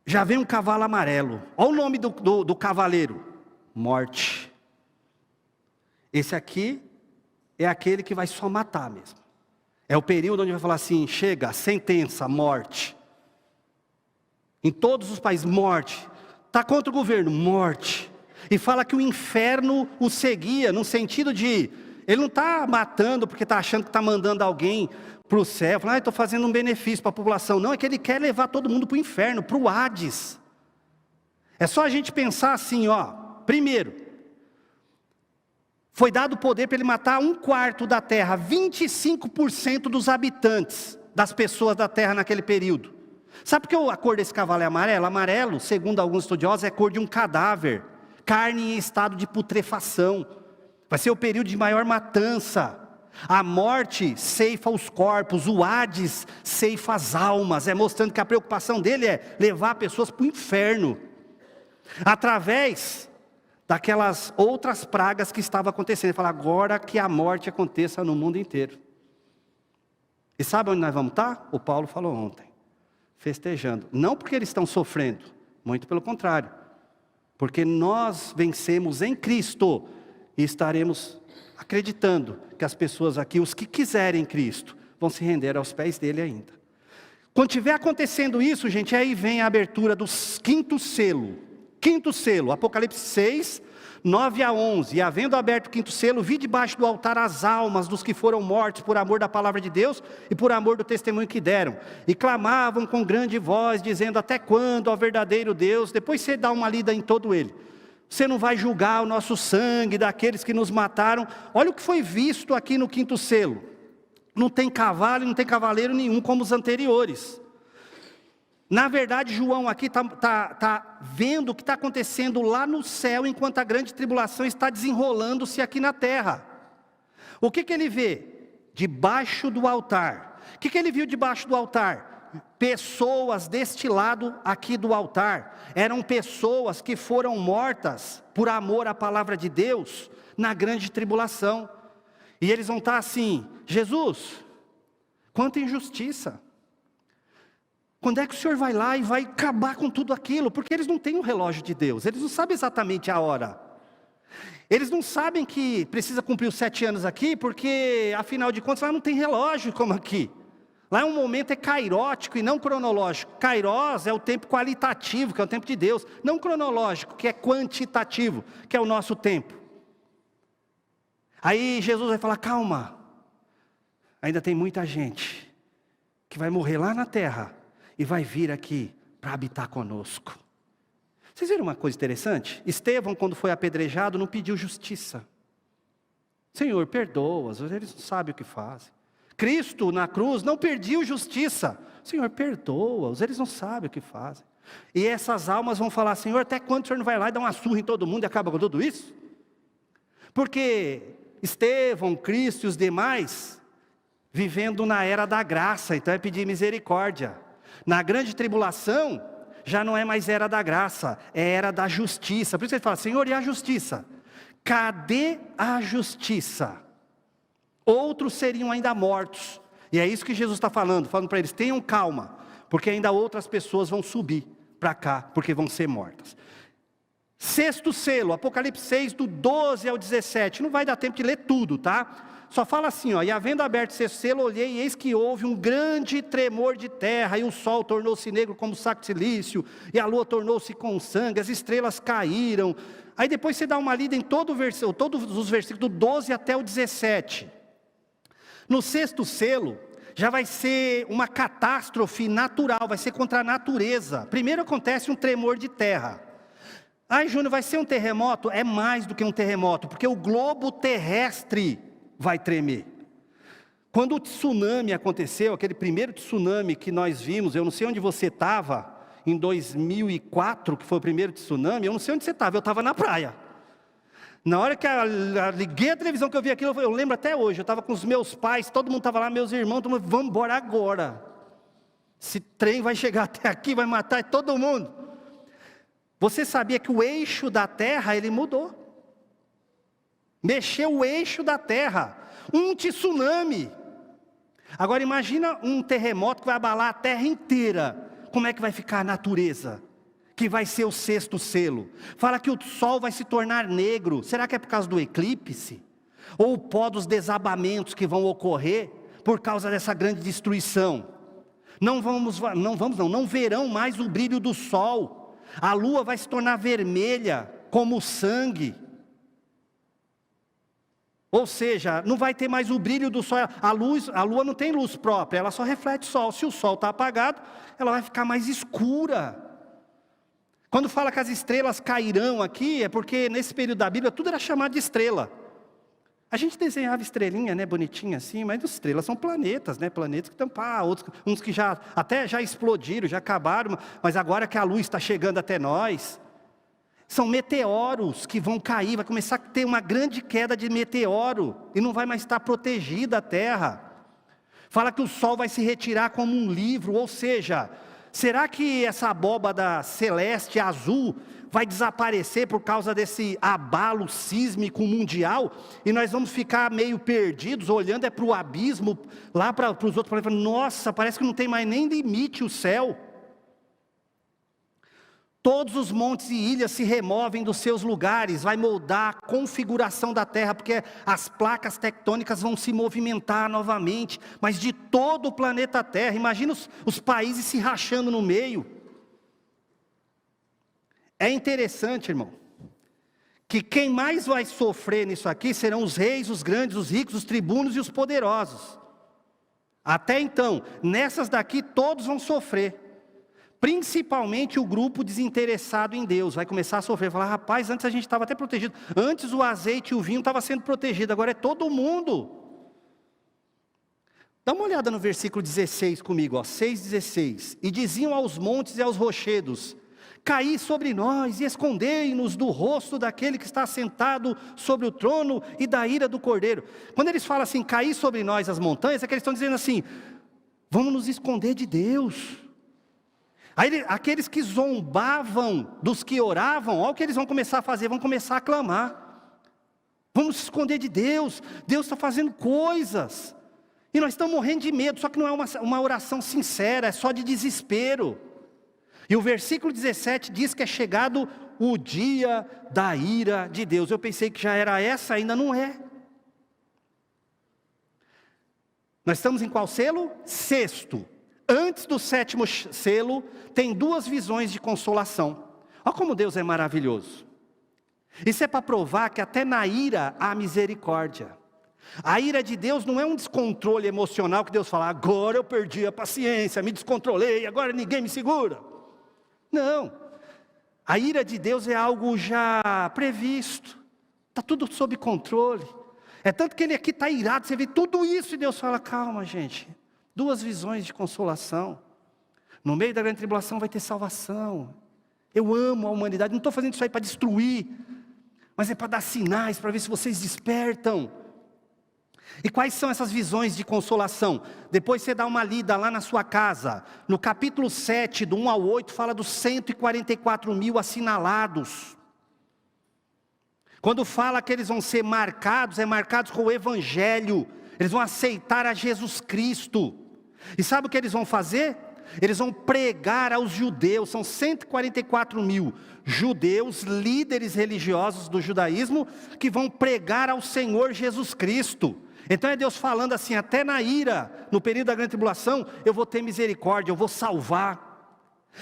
Já vem um cavalo amarelo. Olha o nome do cavaleiro. Morte. Esse aqui é aquele que vai só matar mesmo. É o período onde vai falar assim, chega, sentença, morte. Em todos os países, morte. Está contra o governo, morte. E fala que o inferno o seguia, no sentido de, ele não está matando porque está achando que está mandando alguém para o céu, falando, estou fazendo um benefício para a população. Não, é que ele quer levar todo mundo para o inferno, para o Hades. É só a gente pensar assim, ó. Primeiro, foi dado poder para ele matar 1/4 da terra, 25% dos habitantes, das pessoas da terra naquele período. Sabe por que a cor desse cavalo é amarelo? Amarelo, segundo alguns estudiosos, é cor de um cadáver, carne em estado de putrefação. Vai ser o período de maior matança. A morte ceifa os corpos, o Hades ceifa as almas, mostrando que a preocupação dele é levar pessoas para o inferno, através daquelas outras pragas que estavam acontecendo. Ele fala, agora que a morte aconteça no mundo inteiro. E sabe onde nós vamos estar? O Paulo falou ontem, festejando, não porque eles estão sofrendo, muito pelo contrário, porque nós vencemos em Cristo, e estaremos acreditando que as pessoas aqui, os que quiserem Cristo, vão se render aos pés dele ainda. Quando estiver acontecendo isso, gente, aí vem a abertura do quinto selo. Quinto selo, Apocalipse 6, 9 a 11. E havendo aberto o quinto selo, vi debaixo do altar as almas dos que foram mortos por amor da palavra de Deus e por amor do testemunho que deram. E clamavam com grande voz, dizendo, até quando, ó verdadeiro Deus? Depois você dá uma lida em todo ele. Você não vai julgar o nosso sangue daqueles que nos mataram. Olha o que foi visto aqui no quinto selo. Não tem cavalo e não tem cavaleiro nenhum como os anteriores. Na verdade, João aqui está vendo o que está acontecendo lá no céu, enquanto a grande tribulação está desenrolando-se aqui na terra. O que ele vê? Debaixo do altar. O que ele viu debaixo do altar? Pessoas deste lado aqui do altar, eram pessoas que foram mortas por amor à palavra de Deus, na grande tribulação, e eles vão estar assim, Jesus, quanta injustiça, quando é que o Senhor vai lá e vai acabar com tudo aquilo? Porque eles não têm o relógio de Deus, eles não sabem exatamente a hora, eles não sabem que precisa cumprir os 7 anos aqui, porque afinal de contas lá não tem relógio como aqui. Lá um momento é kairótico e não cronológico. Kairos é o tempo qualitativo, que é o tempo de Deus. Não cronológico, que é quantitativo, que é o nosso tempo. Aí Jesus vai falar, calma. Ainda tem muita gente que vai morrer lá na terra e vai vir aqui para habitar conosco. Vocês viram uma coisa interessante? Estevão, quando foi apedrejado, não pediu justiça. Senhor, perdoa-os, eles não sabem o que fazem. Cristo, na cruz, não pediu justiça. Senhor, perdoa-os, eles não sabem o que fazem. E essas almas vão falar, Senhor, até quando o Senhor não vai lá e dá uma surra em todo mundo e acaba com tudo isso? Porque Estevão, Cristo e os demais, vivendo na era da graça, então é pedir misericórdia. Na grande tribulação, já não é mais era da graça, é era da justiça. Por isso ele fala, Senhor, e a justiça? Cadê a justiça? Outros seriam ainda mortos. E é isso que Jesus está falando para eles, tenham calma, porque ainda outras pessoas vão subir para cá, porque vão ser mortas. Sexto selo, Apocalipse 6, do 12 ao 17, não vai dar tempo de ler tudo, tá? Só fala assim, ó, e havendo aberto o sexto selo, olhei e eis que houve um grande tremor de terra, e o sol tornou-se negro como saco de silício, e a lua tornou-se com sangue, as estrelas caíram. Aí depois você dá uma lida em todos os versículos, do 12 até o 17. No sexto selo, já vai ser uma catástrofe natural, vai ser contra a natureza. Primeiro acontece um tremor de terra. Ai, Júnior, vai ser um terremoto? É mais do que um terremoto, porque o globo terrestre vai tremer. Quando o tsunami aconteceu, aquele primeiro tsunami que nós vimos, eu não sei onde você estava, em 2004, que foi o primeiro tsunami, eu não sei onde você estava, eu estava na praia. Na hora que eu liguei a televisão que eu vi aquilo, eu lembro até hoje, eu estava com os meus pais, todo mundo estava lá, meus irmãos, todo mundo, vamos embora agora. Esse trem vai chegar até aqui, vai matar todo mundo. Você sabia que o eixo da terra, ele mudou? Mexeu o eixo da terra. Um tsunami. Agora imagina um terremoto que vai abalar a terra inteira. Como é que vai ficar a natureza? Que vai ser o sexto selo. Fala que o sol vai se tornar negro. Será que é por causa do eclipse? Ou o pó dos desabamentos que vão ocorrer por causa dessa grande destruição? Não verão mais o brilho do sol. A lua vai se tornar vermelha como sangue. Ou seja, não vai ter mais o brilho do sol. A lua não tem luz própria, ela só reflete sol. Se o sol está apagado, ela vai ficar mais escura. Quando fala que as estrelas cairão aqui, é porque nesse período da Bíblia tudo era chamado de estrela. A gente desenhava estrelinha, né, bonitinha assim, mas as estrelas são planetas, né, planetas que estão, outros, uns que até já explodiram, já acabaram, mas agora que a luz está chegando até nós, são meteoros que vão cair, vai começar a ter uma grande queda de meteoro, e não vai mais estar protegida a terra. Fala que o sol vai se retirar como um livro, ou seja, será que essa abóbada celeste azul vai desaparecer por causa desse abalo sísmico mundial, e nós vamos ficar meio perdidos, olhando para o abismo, lá para os outros planetas, nossa, parece que não tem mais nem limite o céu. Todos os montes e ilhas se removem dos seus lugares, vai moldar a configuração da terra, porque as placas tectônicas vão se movimentar novamente, mas de todo o planeta Terra. Imagina os países se rachando no meio. É interessante, irmão, que quem mais vai sofrer nisso aqui serão os reis, os grandes, os ricos, os tribunos e os poderosos. Até então, nessas daqui todos vão sofrer. Principalmente o grupo desinteressado em Deus vai começar a sofrer, falar, rapaz, antes a gente estava até protegido, antes o azeite e o vinho estavam sendo protegidos, agora é todo mundo. Dá uma olhada no versículo 16 comigo, 6,16, e diziam aos montes e aos rochedos, caí sobre nós e escondei-nos do rosto daquele que está sentado sobre o trono e da ira do Cordeiro. Quando eles falam assim, caí sobre nós as montanhas, é que eles estão dizendo assim, vamos nos esconder de Deus. Aí aqueles que zombavam dos que oravam, olha o que eles vão começar a fazer, vão começar a clamar. Vamos se esconder de Deus, Deus está fazendo coisas. E nós estamos morrendo de medo, só que não é uma oração sincera, é só de desespero. E o versículo 17 diz que é chegado o dia da ira de Deus. Eu pensei que já era essa, ainda não é. Nós estamos em qual selo? Sexto. Antes do sétimo selo, tem duas visões de consolação. Olha como Deus é maravilhoso. Isso é para provar que até na ira há misericórdia. A ira de Deus não é um descontrole emocional que Deus fala, agora eu perdi a paciência, me descontrolei, agora ninguém me segura. Não. A ira de Deus é algo já previsto. Está tudo sob controle. É tanto que ele aqui está irado, você vê tudo isso e Deus fala, calma gente. 2 visões de consolação. No meio da grande tribulação vai ter salvação. Eu amo a humanidade, não estou fazendo isso aí para destruir. Mas é para dar sinais, para ver se vocês despertam. E quais são essas visões de consolação? Depois você dá uma lida lá na sua casa. No capítulo 7, do 1 ao 8, fala dos 144 mil assinalados. Quando fala que eles vão ser marcados, marcados com o Evangelho. Eles vão aceitar a Jesus Cristo. E sabe o que eles vão fazer? Eles vão pregar aos judeus. São 144 mil judeus, líderes religiosos do judaísmo, que vão pregar ao Senhor Jesus Cristo. Então é Deus falando assim, até na ira, no período da grande tribulação, eu vou ter misericórdia, eu vou salvar.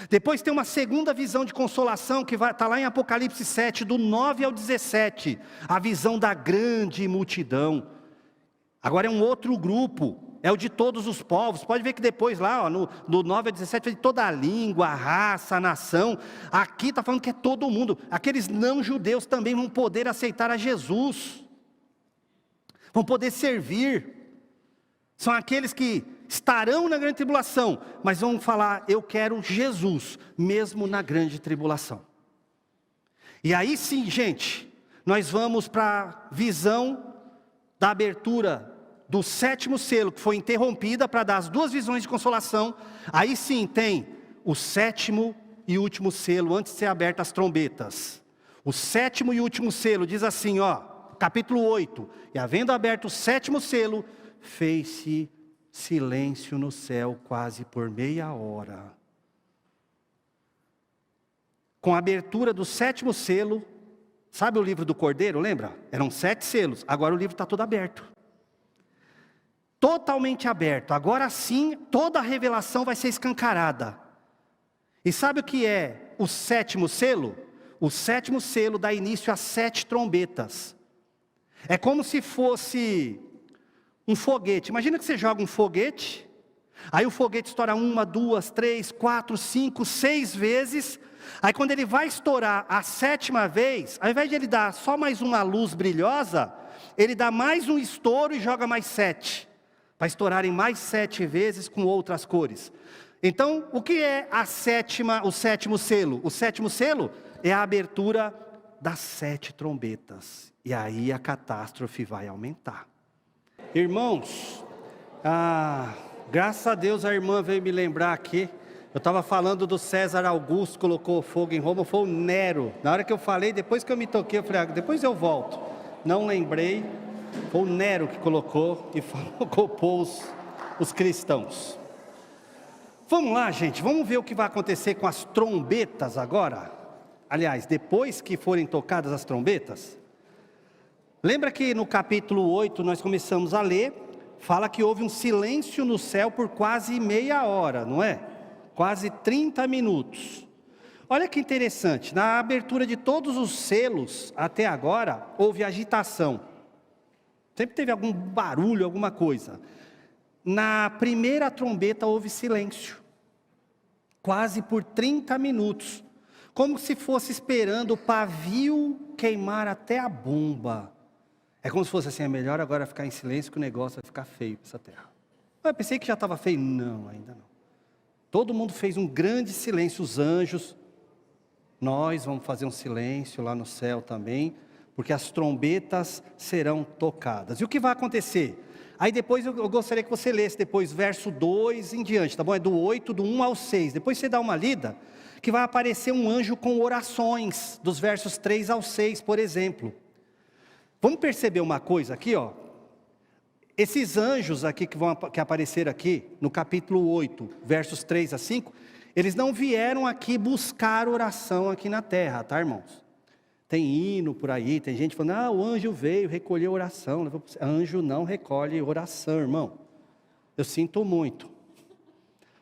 Depois tem uma segunda visão de consolação, que está lá em Apocalipse 7, do 9 ao 17. A visão da grande multidão. Agora é um outro grupo, é o de todos os povos. Pode ver que depois lá, no 9 ao 17, de toda a língua, a raça, a nação. Aqui está falando que é todo mundo. Aqueles não judeus também vão poder aceitar a Jesus. Vão poder servir. São aqueles que estarão na grande tribulação, mas vão falar, eu quero Jesus, mesmo na grande tribulação. E aí sim, gente, nós vamos para a visão da abertura do 7º selo, que foi interrompida para dar as 2 visões de consolação. Aí sim tem o 7º e último selo, antes de ser abertas as trombetas. O 7º e último selo diz assim, capítulo 8, e havendo aberto o 7º selo, fez-se silêncio no céu quase por meia hora. Com a abertura do 7º selo, sabe o livro do Cordeiro, lembra? Eram 7 selos, agora o livro está todo aberto. Totalmente aberto, agora sim toda a revelação vai ser escancarada. E sabe o que é o 7º selo? O 7º selo dá início a 7 trombetas. É como se fosse um foguete. Imagina que você joga um foguete, aí o foguete estoura 1, 2, 3, 4, 5, 6 vezes. Aí quando ele vai estourar a 7ª vez, ao invés de ele dar só mais uma luz brilhosa, ele dá mais um estouro e joga mais 7. Para estourarem mais 7 vezes com outras cores. Então, o que é o 7º selo? O 7º selo é a abertura das 7 trombetas. E aí a catástrofe vai aumentar. Irmãos, graças a Deus a irmã veio me lembrar aqui. Eu estava falando do César Augusto, colocou fogo em Roma, foi o Nero. Na hora que eu falei, depois que eu me toquei, eu falei, depois eu volto. Não lembrei, foi o Nero que colocou e colocou os cristãos. Vamos lá, gente, vamos ver o que vai acontecer com as trombetas agora. Aliás, depois que forem tocadas as trombetas. Lembra que no capítulo 8 nós começamos a ler, fala que houve um silêncio no céu por quase meia hora, não é? Quase 30 minutos. Olha que interessante, na abertura de todos os selos, até agora, houve agitação. Sempre teve algum barulho, alguma coisa. Na primeira trombeta houve silêncio. Quase por 30 minutos. Como se fosse esperando o pavio queimar até a bomba. É como se fosse assim, é melhor agora ficar em silêncio que o negócio vai ficar feio nessa terra. Eu pensei que já estava feio. Não, ainda não. Todo mundo fez um grande silêncio, os anjos. Nós vamos fazer um silêncio lá no céu também, porque as trombetas serão tocadas. E o que vai acontecer? Aí depois eu gostaria que você lesse depois verso 2 em diante, tá bom? É do 8, do 1 ao 6. Depois você dá uma lida, que vai aparecer um anjo com orações, dos versos 3 ao 6, por exemplo. Vamos perceber uma coisa aqui, ó. Esses anjos aqui que apareceram aqui, no capítulo 8, versos 3 a 5, eles não vieram aqui buscar oração aqui na terra, tá, irmãos? Tem hino por aí, tem gente falando, o anjo veio, recolheu oração. Anjo não recolhe oração, irmão. Eu sinto muito.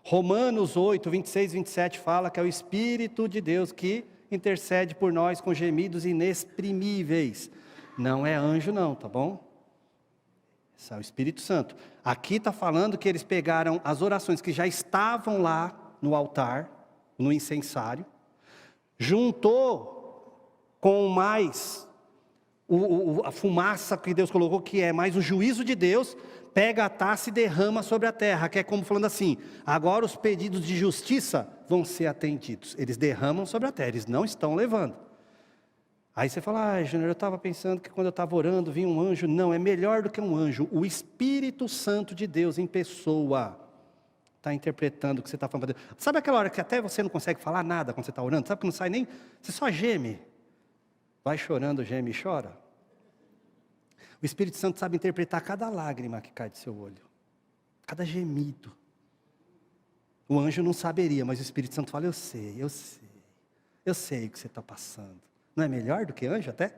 Romanos 8, 26 e 27 fala que é o Espírito de Deus que intercede por nós com gemidos inexprimíveis. Não é anjo não, tá bom? Esse é o Espírito Santo. Aqui está falando que eles pegaram as orações que já estavam lá no altar, no incensário, juntou com mais a fumaça que Deus colocou, que é mais o juízo de Deus, pega a taça e derrama sobre a terra, que é como falando assim: agora os pedidos de justiça vão ser atendidos. Eles derramam sobre a terra, eles não estão levando. Aí você fala: Júnior, eu estava pensando que quando eu estava orando vinha um anjo. Não, é melhor do que um anjo. O Espírito Santo de Deus em pessoa está interpretando o que você está falando. Sabe aquela hora que até você não consegue falar nada quando você está orando? Sabe que não sai nem, você só geme. Vai chorando, geme e chora. O Espírito Santo sabe interpretar cada lágrima que cai do seu olho, cada gemido. O anjo não saberia, mas o Espírito Santo fala: eu sei o que você está passando. Não é melhor do que anjo até?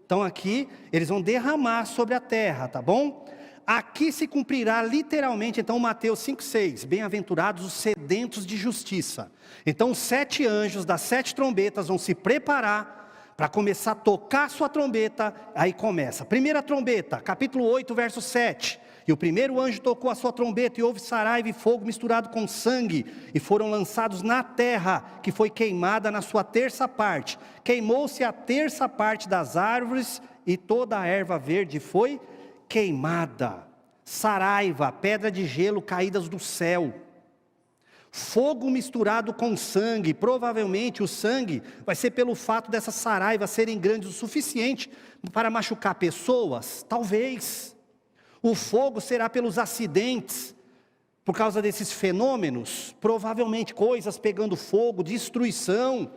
Então aqui, eles vão derramar sobre a terra, tá bom? Aqui se cumprirá literalmente, então, Mateus 5,6. Bem-aventurados os sedentos de justiça. Então os 7 anjos das 7 trombetas vão se preparar para começar a tocar a sua trombeta. Aí começa, primeira trombeta, capítulo 8, verso 7. E o primeiro anjo tocou a sua trombeta, e houve saraiva e fogo misturado com sangue, e foram lançados na terra, que foi queimada na sua terça parte. Queimou-se a terça parte das árvores, e toda a erva verde foi queimada. Saraiva, pedra de gelo caídas do céu. Fogo misturado com sangue. Provavelmente o sangue vai ser pelo fato dessas saraivas serem grandes o suficiente para machucar pessoas, talvez. O fogo será pelos acidentes, por causa desses fenômenos, provavelmente coisas pegando fogo, destruição.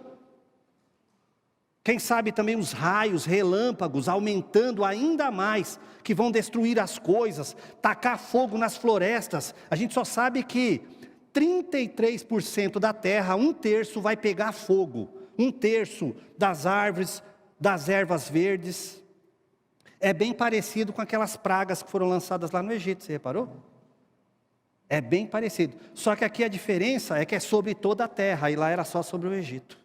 Quem sabe também os raios, relâmpagos, aumentando ainda mais, que vão destruir as coisas, tacar fogo nas florestas. A gente só sabe que 33% da terra, 1/3 vai pegar fogo. 1/3 das árvores, das ervas verdes. É bem parecido com aquelas pragas que foram lançadas lá no Egito, você reparou? É bem parecido, só que aqui a diferença é que é sobre toda a terra, e lá era só sobre o Egito.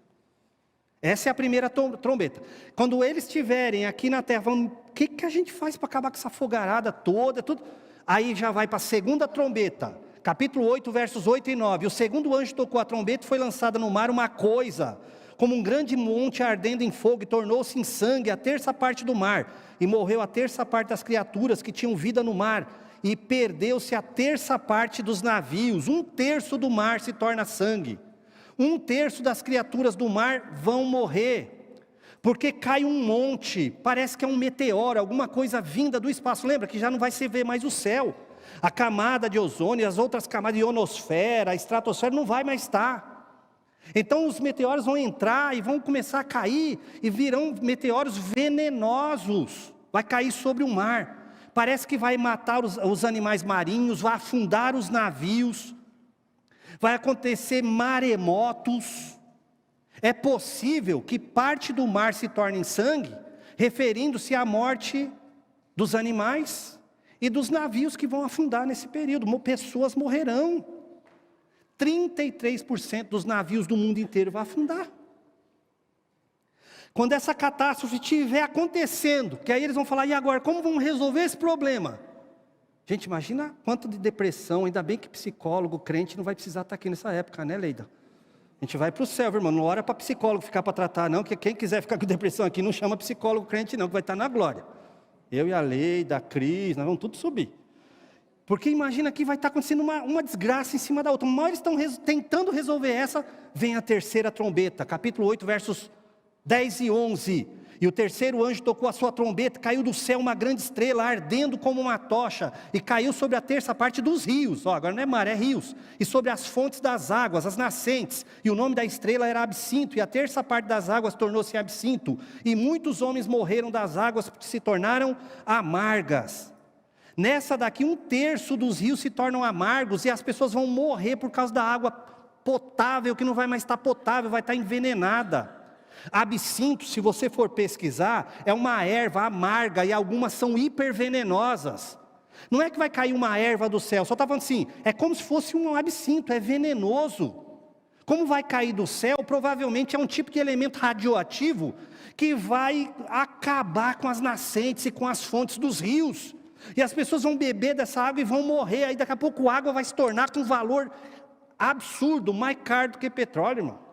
Essa é a primeira trombeta. Quando eles estiverem aqui na terra, vão, o que a gente faz para acabar com essa fogarada toda, tudo? Aí já vai para a segunda trombeta, capítulo 8, versos 8 e 9. O segundo anjo tocou a trombeta e foi lançada no mar uma coisa, como um grande monte ardendo em fogo, e tornou-se em sangue a terça parte do mar, e morreu a terça parte das criaturas que tinham vida no mar, e perdeu-se a terça parte dos navios. 1/3 do mar se torna sangue. 1/3 das criaturas do mar vão morrer, porque cai um monte, parece que é um meteoro, alguma coisa vinda do espaço. Lembra que já não vai se ver mais o céu, a camada de ozônio, as outras camadas de ionosfera, a estratosfera não vai mais estar. Então os meteoros vão entrar e vão começar a cair, e virão meteoros venenosos, vai cair sobre o mar, parece que vai matar os animais marinhos, vai afundar os navios, vai acontecer maremotos. É possível que parte do mar se torne em sangue, referindo-se à morte dos animais e dos navios que vão afundar nesse período. Pessoas morrerão. 33% dos navios do mundo inteiro vai afundar. Quando essa catástrofe estiver acontecendo, que aí eles vão falar: e agora, como vamos resolver esse problema? Gente, imagina quanto de depressão. Ainda bem que psicólogo, crente não vai precisar estar aqui nessa época, né, Leida? A gente vai para o céu, irmão, não ora para psicólogo ficar para tratar não, que quem quiser ficar com depressão aqui não chama psicólogo crente não, que vai estar na glória. Eu e a Leida, a Cris, nós vamos tudo subir. Porque imagina que vai estar acontecendo uma desgraça em cima da outra. Mas eles estão tentando resolver essa, vem a terceira trombeta, capítulo 8, versos 10 e 11. E o terceiro anjo tocou a sua trombeta, caiu do céu uma grande estrela, ardendo como uma tocha, e caiu sobre a terça parte dos rios. Agora não é mar, é rios. E sobre as fontes das águas, as nascentes. E o nome da estrela era Absinto, e a terça parte das águas tornou-se absinto. E muitos homens morreram das águas, porque se tornaram amargas. Nessa daqui, 1/3 dos rios se tornam amargos, e as pessoas vão morrer por causa da água potável, que não vai mais estar potável, vai estar envenenada. Absinto, se você for pesquisar, é uma erva amarga, e algumas são hipervenenosas. Não é que vai cair uma erva do céu, só está falando assim, é como se fosse um absinto, é venenoso. Como vai cair do céu, provavelmente é um tipo de elemento radioativo, que vai acabar com as nascentes e com as fontes dos rios. E as pessoas vão beber dessa água e vão morrer. Aí daqui a pouco a água vai se tornar com um valor absurdo, mais caro do que petróleo, irmão.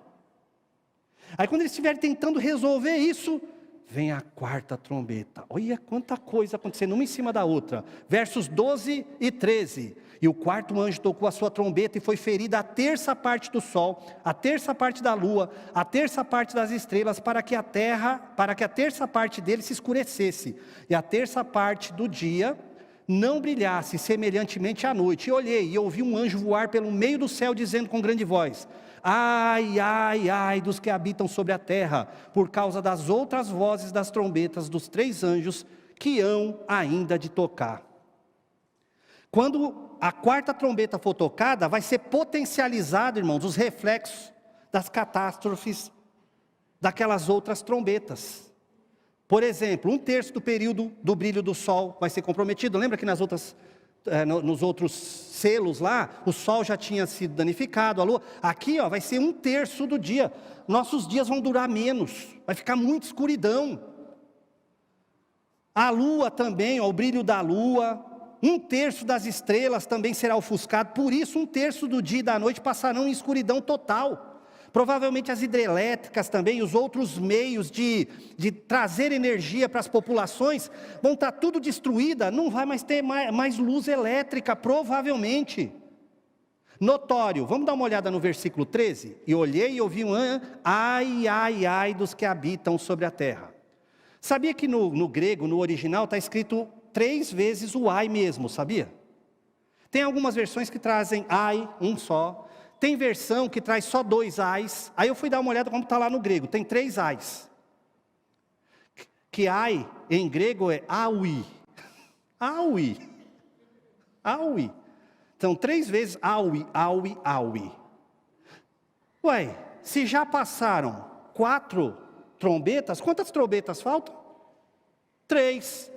Aí quando eles estiverem tentando resolver isso, vem a quarta trombeta. Olha quanta coisa acontecendo, uma em cima da outra. Versos 12 e 13. E o quarto anjo tocou a sua trombeta e foi ferida a terça parte do sol, a terça parte da lua, a terça parte das estrelas, para que a terça parte dele se escurecesse, e a terça parte do dia não brilhasse semelhantemente à noite. E olhei e ouvi um anjo voar pelo meio do céu, dizendo com grande voz: ai, ai, ai dos que habitam sobre a terra, por causa das outras vozes das trombetas dos 3 anjos que hão ainda de tocar. Quando a quarta trombeta for tocada, vai ser potencializado, irmãos, os reflexos das catástrofes daquelas outras trombetas. Por exemplo, 1/3 do período do brilho do sol vai ser comprometido. Lembra que nos outros selos lá, o sol já tinha sido danificado, a lua. Aqui vai ser 1/3 do dia. Nossos dias vão durar menos, vai ficar muita escuridão. A lua também, o brilho da lua, 1/3 das estrelas também será ofuscado. Por isso 1/3 do dia e da noite passarão em escuridão total. Provavelmente as hidrelétricas também, os outros meios de trazer energia para as populações, vão estar tudo destruída, não vai mais ter mais luz elétrica, provavelmente. Notório, vamos dar uma olhada no versículo 13? E olhei e ouvi ai, ai, ai dos que habitam sobre a terra. Sabia que no grego, no original, está escrito 3 vezes o ai mesmo, sabia? Tem algumas versões que trazem ai, um só. Tem versão que traz só 2 ais. Aí eu fui dar uma olhada como está lá no grego. Tem 3 ais. Que ai, em grego, é aui. Aui. Aui. Então 3 vezes aui, aui, aui. Ué, se já passaram 4 trombetas, quantas trombetas faltam? 3.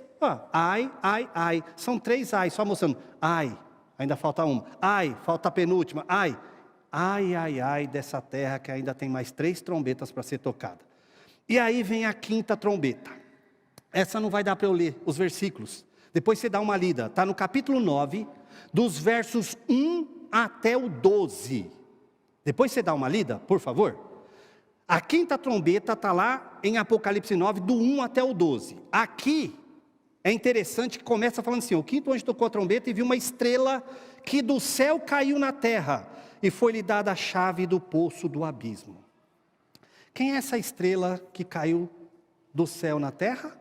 Ai, ai, ai. São 3 ais, só mostrando. Ai, ainda falta uma. Ai, falta a penúltima. Ai. Ai, ai, ai dessa terra que ainda tem mais 3 trombetas para ser tocada. E aí vem a 5ª trombeta. Essa não vai dar para eu ler os versículos. Depois você dá uma lida. Está no capítulo 9, dos versos 1 até o 12. Depois você dá uma lida, por favor. A 5ª trombeta está lá em Apocalipse 9, do 1 até o 12. Aqui é interessante que começa falando assim: o 5º anjo tocou a trombeta e viu uma estrela que do céu caiu na terra, e foi-lhe dada a chave do poço do abismo. Quem é essa estrela que caiu do céu na terra?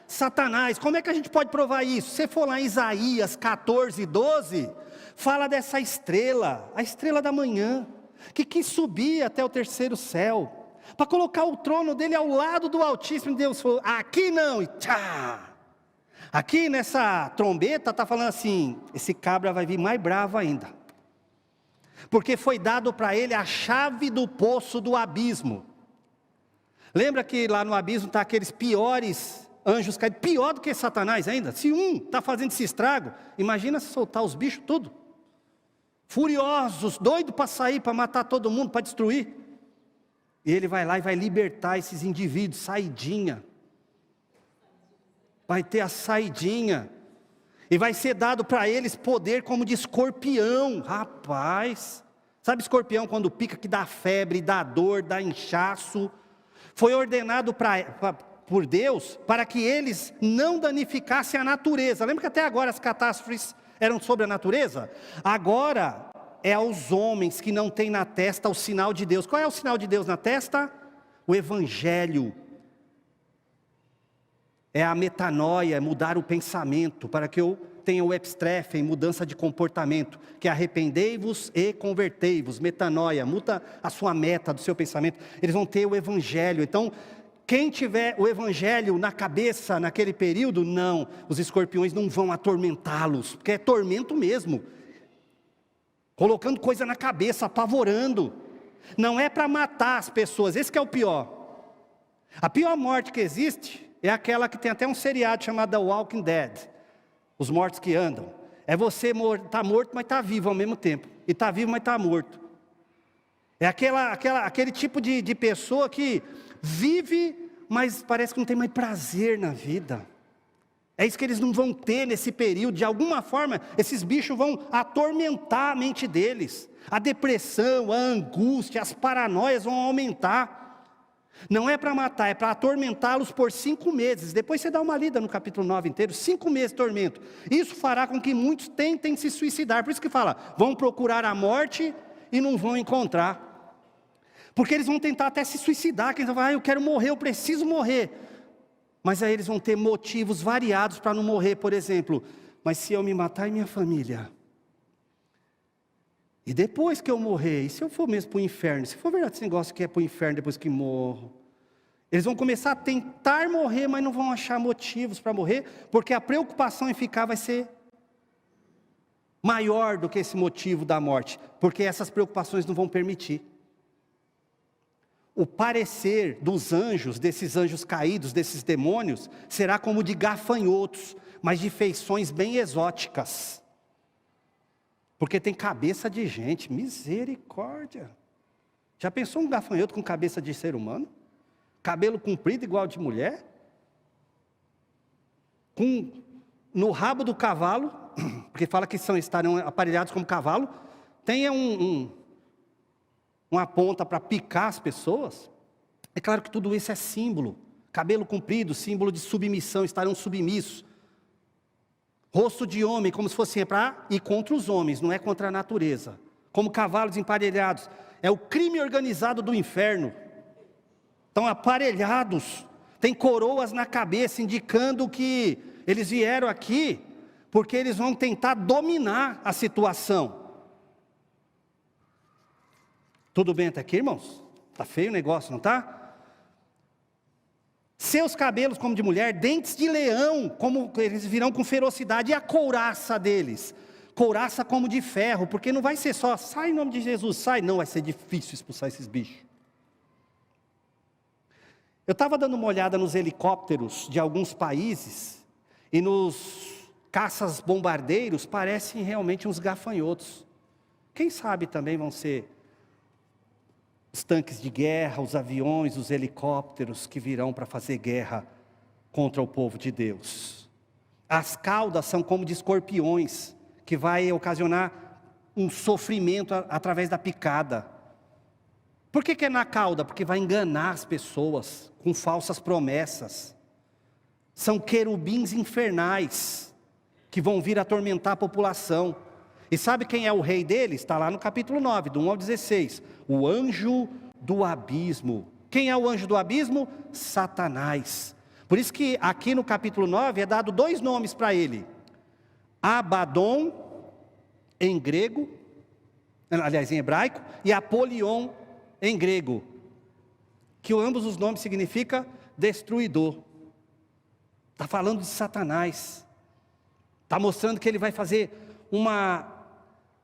Satanás. Como é que a gente pode provar isso? Se você for lá em Isaías 14, 12, fala dessa estrela, a estrela da manhã, que quis subir até o 3º céu, para colocar o trono dele ao lado do Altíssimo. Deus falou: aqui não, e tchá. Aqui nessa trombeta está falando assim: esse cabra vai vir mais bravo ainda, porque foi dado para ele a chave do poço do abismo. Lembra que lá no abismo está aqueles piores anjos caídos, pior do que Satanás ainda? Se um está fazendo esse estrago, imagina se soltar os bichos tudo, furiosos, doidos para sair, para matar todo mundo, para destruir. E ele vai lá e vai libertar esses indivíduos, saidinha. Vai ter a saidinha. E vai ser dado para eles poder como de escorpião. Rapaz, sabe escorpião quando pica que dá febre, dá dor, dá inchaço? Foi ordenado por Deus para que eles não danificassem a natureza. Lembra que até agora as catástrofes eram sobre a natureza? Agora é aos homens que não têm na testa o sinal de Deus. Qual é o sinal de Deus na testa? O Evangelho. É a metanoia, é mudar o pensamento, para que eu tenha o epistrefe, mudança de comportamento, que é arrependei-vos e convertei-vos, metanoia, muda a sua meta do seu pensamento. Eles vão ter o Evangelho. Então, quem tiver o Evangelho na cabeça naquele período, não, os escorpiões não vão atormentá-los, porque é tormento mesmo, colocando coisa na cabeça, apavorando. Não é para matar as pessoas, esse que é o pior. A pior morte que existe é aquela que tem até um seriado chamado The Walking Dead, os mortos que andam. É você tá morto, mas está vivo ao mesmo tempo, e está vivo, mas está morto. É aquele tipo de pessoa que vive, mas parece que não tem mais prazer na vida. É isso que eles não vão ter nesse período. De alguma forma, esses bichos vão atormentar a mente deles. A depressão, a angústia, as paranoias vão aumentar. Não é para matar, é para atormentá-los por 5 meses. Depois você dá uma lida no capítulo 9 inteiro, 5 meses de tormento. Isso fará com que muitos tentem se suicidar. Por isso que fala, vão procurar a morte e não vão encontrar. Porque eles vão tentar até se suicidar. Quem vai falar, eu quero morrer, eu preciso morrer. Mas aí eles vão ter motivos variados para não morrer. Por exemplo, mas se eu me matar e minha família? E depois que eu morrer, e se eu for mesmo para o inferno? Se for verdade esse negócio que é para o inferno depois que morro? Eles vão começar a tentar morrer, mas não vão achar motivos para morrer, porque a preocupação em ficar vai ser maior do que esse motivo da morte, porque essas preocupações não vão permitir. O parecer dos anjos, desses anjos caídos, desses demônios, será como de gafanhotos, mas de feições bem exóticas. Porque tem cabeça de gente, misericórdia. Já pensou um gafanhoto com cabeça de ser humano? Cabelo comprido igual de mulher? No rabo do cavalo, porque fala que estarão aparelhados como cavalo, tenha uma ponta para picar as pessoas. É claro que tudo isso é símbolo. Cabelo comprido, símbolo de submissão, estarão submissos. Rosto de homem, como se fosse para ir contra os homens, não é contra a natureza. Como cavalos emparelhados. É o crime organizado do inferno. Estão aparelhados. Tem coroas na cabeça, indicando que eles vieram aqui, porque eles vão tentar dominar a situação. Tudo bem até aqui, irmãos? Está feio o negócio, não está? Seus cabelos como de mulher, dentes de leão, como eles virão com ferocidade, e a couraça deles, couraça como de ferro, porque não vai ser só, sai em nome de Jesus, sai, não, vai ser difícil expulsar esses bichos. Eu estava dando uma olhada nos helicópteros de alguns países, e nos caças bombardeiros, parecem realmente uns gafanhotos. Quem sabe também vão ser os tanques de guerra, os aviões, os helicópteros que virão para fazer guerra contra o povo de Deus. As caudas são como de escorpiões, que vai ocasionar um sofrimento através da picada. Por que é na cauda? Porque vai enganar as pessoas com falsas promessas. São querubins infernais que vão vir atormentar a população. E sabe quem é o rei deles? Está lá no capítulo 9, do 1 ao 16. O anjo do abismo. Quem é o anjo do abismo? Satanás. Por isso que aqui no capítulo 9 é dado 2 nomes para ele. Abaddon, em grego, aliás em hebraico, e Apolion, em grego. Que ambos os nomes significam destruidor. Está falando de Satanás. Está mostrando que ele vai fazer uma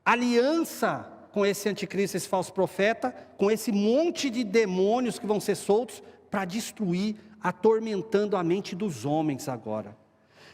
aliança com esse anticristo, esse falso profeta, com esse monte de demônios que vão ser soltos para destruir, atormentando a mente dos homens agora.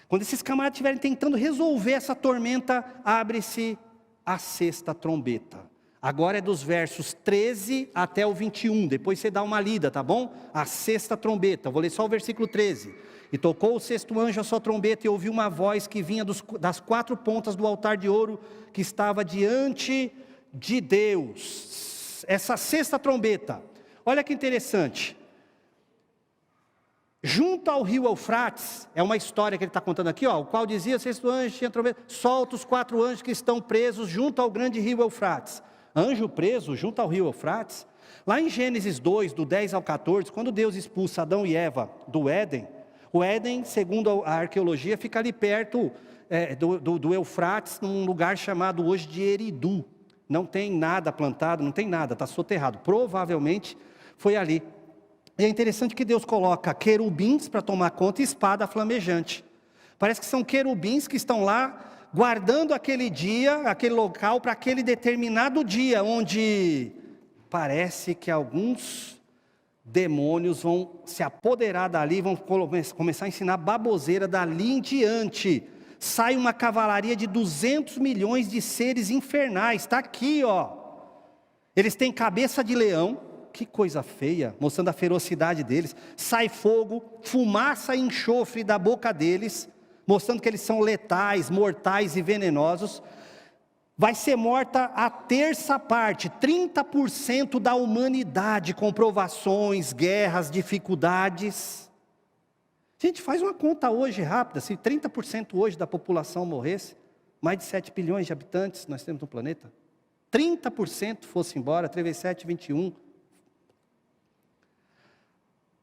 Quando esses camaradas estiverem tentando resolver essa tormenta, abre-se a 6ª trombeta. Agora é dos versos 13 até o 21, depois você dá uma lida, tá bom? A 6ª trombeta, vou ler só o versículo 13. E tocou o 6º anjo a sua trombeta, e ouviu uma voz que vinha das 4 pontas do altar de ouro, que estava diante de Deus. Essa 6ª trombeta, olha que interessante. Junto ao rio Eufrates, é uma história que ele está contando aqui, ó, o qual dizia: o 6º anjo tinha trombeta, solta os 4 anjos que estão presos junto ao grande rio Eufrates. Anjo preso junto ao rio Eufrates. Lá em Gênesis 2, do 10 ao 14, quando Deus expulsa Adão e Eva do Éden, o Éden, segundo a arqueologia, fica ali perto do Eufrates, num lugar chamado hoje de Eridu. Não tem nada plantado, não tem nada, está soterrado. Provavelmente foi ali. E é interessante que Deus coloca querubins para tomar conta e espada flamejante. Parece que são querubins que estão lá guardando aquele dia, aquele local, para aquele determinado dia, onde parece que alguns demônios vão se apoderar dali, vão começar a ensinar baboseira dali em diante. Sai uma cavalaria de 200 milhões de seres infernais, está aqui, ó. Eles têm cabeça de leão, que coisa feia, mostrando a ferocidade deles. Sai fogo, fumaça e enxofre da boca deles, mostrando que eles são letais, mortais e venenosos. Vai ser morta a terça parte, 30% da humanidade, com provações, guerras, dificuldades. Gente, faz uma conta hoje rápida, se 30% hoje da população morresse, mais de 7 bilhões de habitantes nós temos no planeta, 30% fosse embora, 3 vezes 7, 21.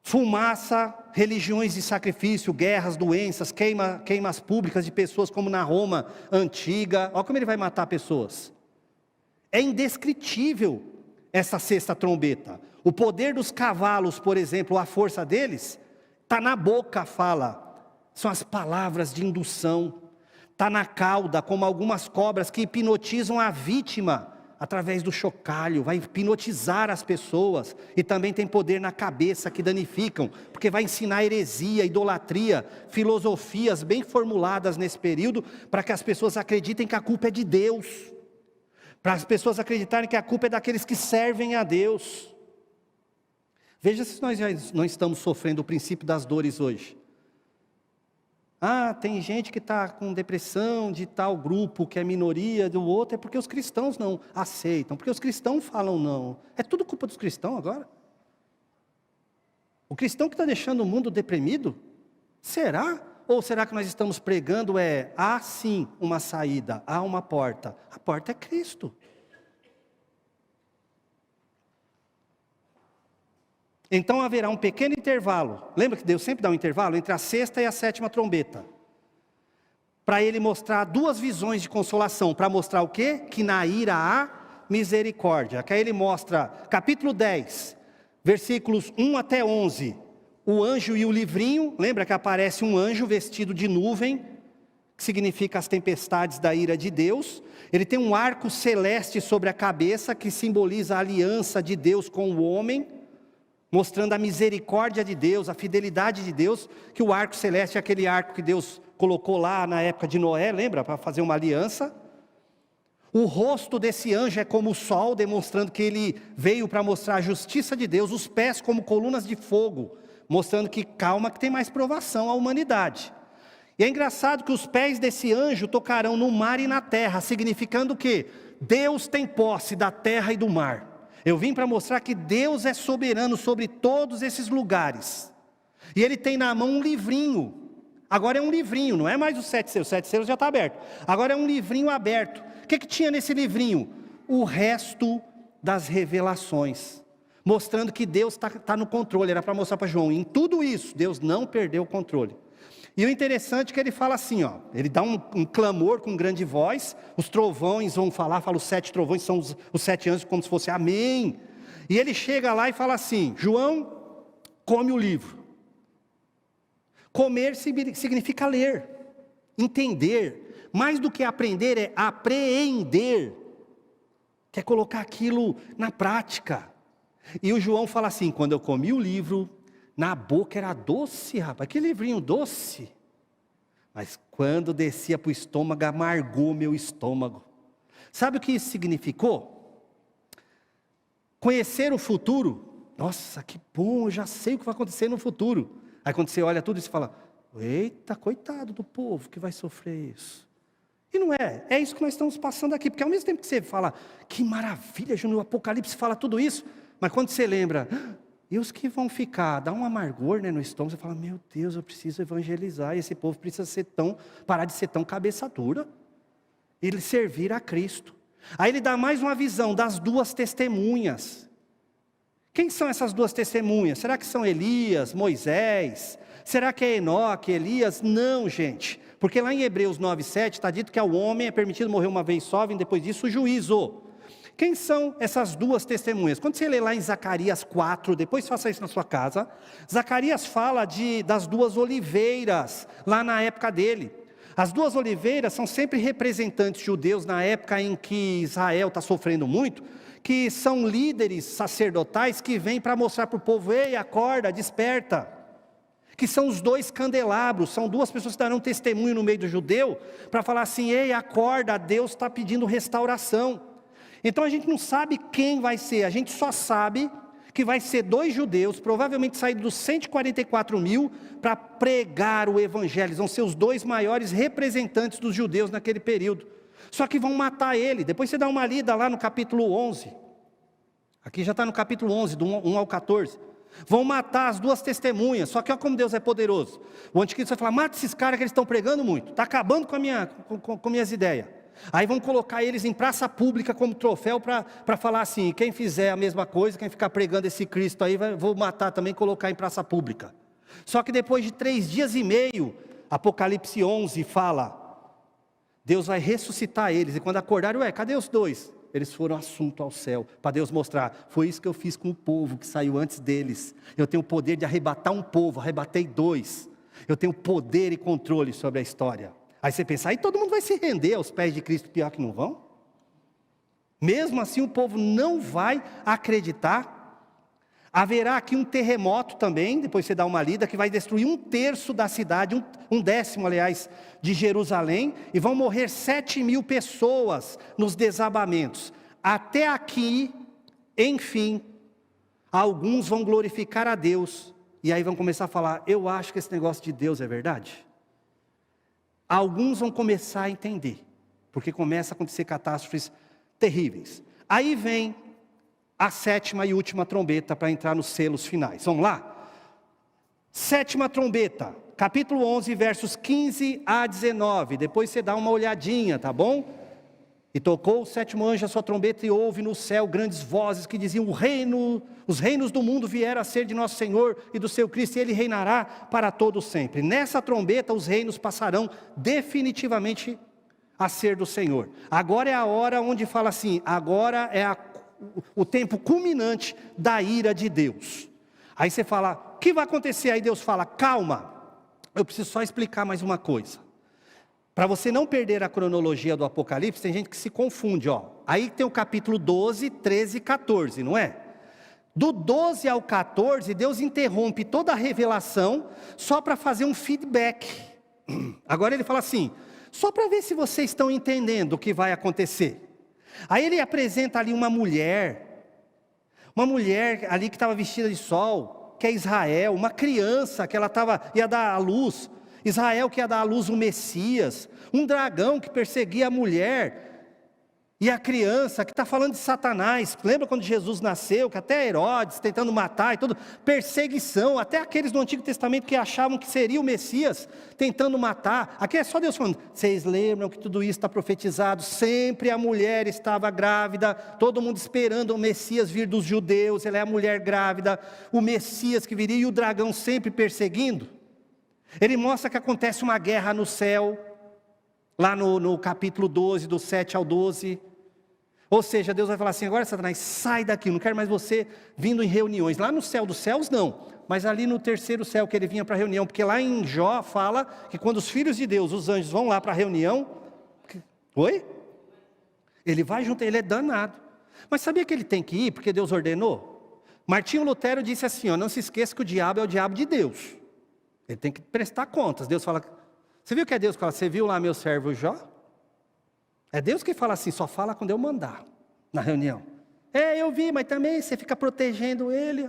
Fumaça, religiões de sacrifício, guerras, doenças, queimas públicas de pessoas como na Roma antiga. Olha como ele vai matar pessoas. É indescritível essa sexta trombeta. O poder dos cavalos, por exemplo, a força deles, está na boca, fala. São as palavras de indução. Está na cauda, como algumas cobras que hipnotizam a vítima através do chocalho, vai hipnotizar as pessoas, e também tem poder na cabeça que danificam, porque vai ensinar heresia, idolatria, filosofias bem formuladas nesse período, para que as pessoas acreditem que a culpa é de Deus, para as pessoas acreditarem que a culpa é daqueles que servem a Deus. Veja se nós já não estamos sofrendo o princípio das dores hoje. Tem gente que está com depressão de tal grupo, que é minoria, do outro, é porque os cristãos não aceitam, porque os cristãos falam não. É tudo culpa dos cristãos agora? O cristão que está deixando o mundo deprimido? Será? Ou será que nós estamos pregando há sim uma saída, há uma porta. A porta é Cristo. Então haverá um pequeno intervalo. Lembra que Deus sempre dá um intervalo entre a sexta e a sétima trombeta, para ele mostrar duas visões de consolação. Para mostrar o quê? Que na ira há misericórdia. Que aí ele mostra, capítulo 10, versículos 1 até 11, o anjo e o livrinho. Lembra que aparece um anjo vestido de nuvem, que significa as tempestades da ira de Deus. Ele tem um arco celeste sobre a cabeça, que simboliza a aliança de Deus com o homem, mostrando a misericórdia de Deus, a fidelidade de Deus, que o arco celeste é aquele arco que Deus colocou lá na época de Noé, lembra? Para fazer uma aliança. O rosto desse anjo é como o sol, demonstrando que ele veio para mostrar a justiça de Deus. Os pés como colunas de fogo, mostrando que calma, que tem mais provação à humanidade. E é engraçado que os pés desse anjo tocarão no mar e na terra, significando que Deus tem posse da terra e do mar. Eu vim para mostrar que Deus é soberano sobre todos esses lugares. E Ele tem na mão um livrinho. Agora é um livrinho, não é mais os 7 selos. Os 7 selos já está aberto. Agora é um livrinho aberto. O que tinha nesse livrinho? O resto das revelações. Mostrando que Deus está no controle. Era para mostrar para João. Em tudo isso, Deus não perdeu o controle. E o interessante é que ele fala assim, ele dá um clamor com grande voz, os trovões vão falar, os 7 trovões são os 7 anjos, como se fosse amém. E ele chega lá e fala assim, João, come o livro. Comer significa ler, entender, mais do que aprender é apreender, que é colocar aquilo na prática. E o João fala assim, quando eu comi o livro, na boca era doce, rapaz, que livrinho doce. Mas quando descia para o estômago, amargou meu estômago. Sabe o que isso significou? Conhecer o futuro. Nossa, que bom, eu já sei o que vai acontecer no futuro. Aí quando você olha tudo, você fala, eita, coitado do povo que vai sofrer isso. E não é isso que nós estamos passando aqui. Porque ao mesmo tempo que você fala, que maravilha, Júnior, o Apocalipse fala tudo isso. Mas quando você lembra... E os que vão ficar, dá um amargor no estômago, você fala, meu Deus, eu preciso evangelizar, e esse povo precisa parar de ser tão cabeça dura, ele servir a Cristo. Aí ele dá mais uma visão das duas testemunhas. Quem são essas duas testemunhas? Será que são Elias, Moisés? Será que é Enoque, Elias? Não, gente, porque lá em Hebreus 9:7 está dito que ao homem é permitido morrer uma vez só, vem depois disso o juízo. Quem são essas duas testemunhas? Quando você lê lá em Zacarias 4, depois faça isso na sua casa, Zacarias fala das duas oliveiras, lá na época dele. As duas oliveiras são sempre representantes judeus na época em que Israel está sofrendo muito, que são líderes sacerdotais que vêm para mostrar para o povo, ei, acorda, desperta. Que são os 2 candelabros, são 2 pessoas que darão testemunho no meio do judeu, para falar assim, ei, acorda, Deus está pedindo restauração. Então a gente não sabe quem vai ser, a gente só sabe que vai ser 2 judeus, provavelmente saídos dos 144 mil, para pregar o evangelho. Eles vão ser os 2 maiores representantes dos judeus naquele período. Só que vão matar ele. Depois você dá uma lida lá no capítulo 11. Aqui já está no capítulo 11, do 1 ao 14. Vão matar as 2 testemunhas. Só que olha como Deus é poderoso. O anticristo vai falar: mata esses caras que eles estão pregando muito. Está acabando com minhas ideias. Aí vão colocar eles em praça pública como troféu para falar assim: quem fizer a mesma coisa, quem ficar pregando esse Cristo aí, vou matar também e colocar em praça pública. Só que depois de 3 dias e meio, Apocalipse 11 fala, Deus vai ressuscitar eles. E quando acordarem, cadê os 2? Eles foram assunto ao céu, para Deus mostrar: foi isso que eu fiz com o povo que saiu antes deles. Eu tenho o poder de arrebatar um povo, arrebatei 2. Eu tenho poder e controle sobre a história. Aí você pensa: aí todo mundo vai se render aos pés de Cristo. Pior que não vão. Mesmo assim o povo não vai acreditar. Haverá aqui um terremoto também, depois você dá uma lida, que vai destruir 1/3 da cidade, 1/10, aliás, de Jerusalém, e vão morrer 7.000 pessoas nos desabamentos. Até aqui, enfim, alguns vão glorificar a Deus, e aí vão começar a falar: eu acho que esse negócio de Deus é verdade. Alguns vão começar a entender, porque começa a acontecer catástrofes terríveis. Aí vem a 7ª e última trombeta para entrar nos selos finais. Vamos lá? 7ª trombeta, capítulo 11, versos 15 a 19. Depois você dá uma olhadinha, tá bom? E tocou o 7º anjo a sua trombeta, e houve no céu grandes vozes que diziam: os reinos do mundo vieram a ser de nosso Senhor e do seu Cristo, e Ele reinará para todo sempre. Nessa trombeta os reinos passarão definitivamente a ser do Senhor. Agora é a hora onde fala assim: agora é o tempo culminante da ira de Deus. Aí você fala: o que vai acontecer? Aí Deus fala: calma, eu preciso só explicar mais uma coisa. Para você não perder a cronologia do Apocalipse, tem gente que se confunde, Aí tem o capítulo 12, 13 e 14, não é? Do 12 ao 14, Deus interrompe toda a revelação, só para fazer um feedback. Agora ele fala assim: só para ver se vocês estão entendendo o que vai acontecer. Aí ele apresenta ali uma mulher ali que estava vestida de sol, que é Israel, uma criança que ela ia dar à luz. Israel que ia dar à luz o Messias, um dragão que perseguia a mulher e a criança, que está falando de Satanás. Lembra quando Jesus nasceu, que até Herodes tentando matar e tudo, perseguição, até aqueles do Antigo Testamento que achavam que seria o Messias, tentando matar. Aqui é só Deus falando: vocês lembram que tudo isso está profetizado? Sempre a mulher estava grávida, todo mundo esperando o Messias vir dos judeus, ela é a mulher grávida, o Messias que viria, e o dragão sempre perseguindo. Ele mostra que acontece uma guerra no céu, lá no capítulo 12, do 7 ao 12. Ou seja, Deus vai falar assim: agora Satanás, sai daqui, não quero mais você vindo em reuniões. Lá no céu dos céus não, mas ali no 3º céu que ele vinha para a reunião. Porque lá em Jó fala que quando os filhos de Deus, os anjos, vão lá para a reunião, ele vai junto, ele é danado. Mas sabia que ele tem que ir porque Deus ordenou? Martinho Lutero disse assim: não se esqueça que o diabo é o diabo de Deus. Ele tem que prestar contas. Deus fala: você viu que é Deus que fala: você viu lá meu servo Jó? É Deus que fala assim: só fala quando eu mandar, na reunião. Eu vi, mas também você fica protegendo ele.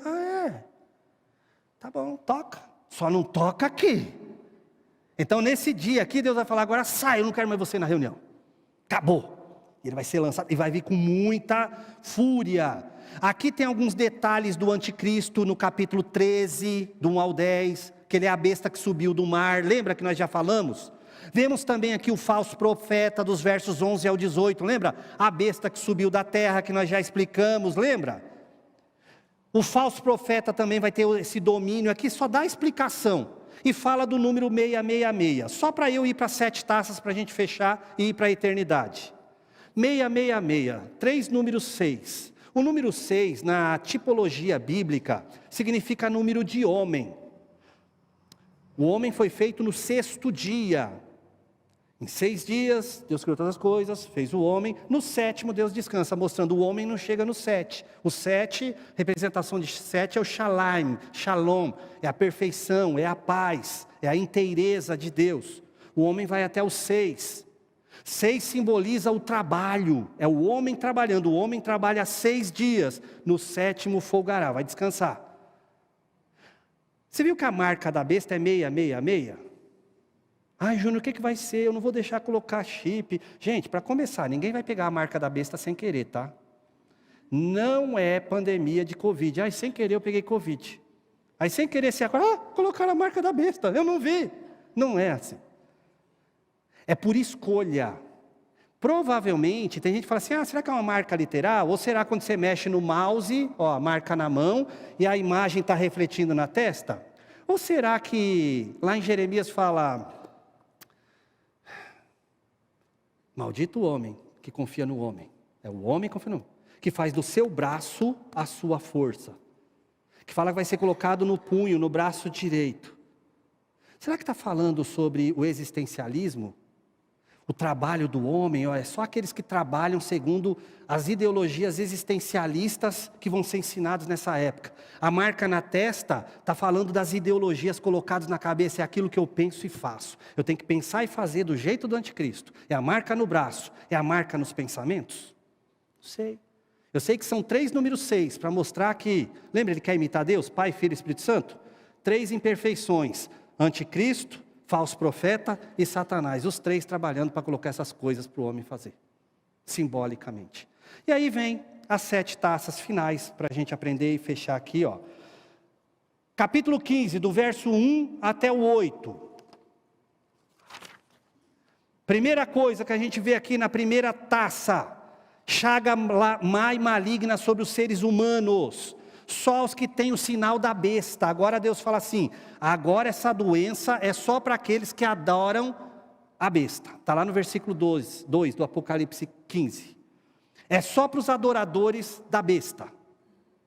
Tá bom, toca. Só não toca aqui. Então nesse dia aqui Deus vai falar: agora sai, eu não quero mais você na reunião. Acabou. Ele vai ser lançado e vai vir com muita fúria. Aqui tem alguns detalhes do anticristo no capítulo 13, do 1 ao 10, que ele é a besta que subiu do mar. Lembra que nós já falamos? Vemos também aqui o falso profeta dos versos 11 ao 18, lembra? A besta que subiu da terra, que nós já explicamos, lembra? O falso profeta também vai ter esse domínio aqui, só dá explicação. E fala do número 666, só para eu ir para 7 taças, para a gente fechar e ir para a eternidade. 666, 3 números 6. O número 6, na tipologia bíblica, significa número de homem. O homem foi feito no 6º dia. Em 6 dias, Deus criou todas as coisas, fez o homem. No 7º, Deus descansa, mostrando o homem não chega no 7. O 7, representação de 7 é o shalom, é a perfeição, é a paz, é a inteireza de Deus. O homem vai até o 6. 6 simboliza o trabalho, é o homem trabalhando. O homem trabalha 6 dias, no 7º folgará, vai descansar. Você viu que a marca da besta é 666? Ai, Júnior, o que vai ser? Eu não vou deixar colocar chip. Gente, para começar, ninguém vai pegar a marca da besta sem querer, tá? Não é pandemia de Covid. Ai, sem querer eu peguei Covid. Aí sem querer você acorda, colocaram a marca da besta, eu não vi. Não é assim. É por escolha. Provavelmente, tem gente que fala assim, será que é uma marca literal? Ou será quando você mexe no mouse, ó, a marca na mão, e a imagem está refletindo na testa? Ou será que lá em Jeremias fala, maldito o homem que confia no homem. É o homem que confia no homem. Que faz do seu braço a sua força. Que fala que vai ser colocado no punho, no braço direito. Será que está falando sobre o existencialismo? O trabalho do homem, é só aqueles que trabalham segundo as ideologias existencialistas que vão ser ensinados nessa época. A marca na testa está falando das ideologias colocadas na cabeça, é aquilo que eu penso e faço. Eu tenho que pensar e fazer do jeito do anticristo. É a marca no braço, é a marca nos pensamentos? Não sei. Eu sei que são 3 números 6, para mostrar que, lembra, ele quer imitar Deus, Pai, Filho e Espírito Santo? 3 imperfeições, anticristo, falso profeta e Satanás, os 3 trabalhando para colocar essas coisas para o homem fazer, simbolicamente. E aí vem as 7 taças finais, para a gente aprender e fechar aqui, ó. Capítulo 15, do verso 1 até o 8. Primeira coisa que a gente vê aqui na primeira taça, chaga má e maligna sobre os seres humanos, só os que têm o sinal da besta. Agora Deus fala assim, agora essa doença é só para aqueles que adoram a besta. Está lá no versículo 2 do Apocalipse 15. É só para os adoradores da besta.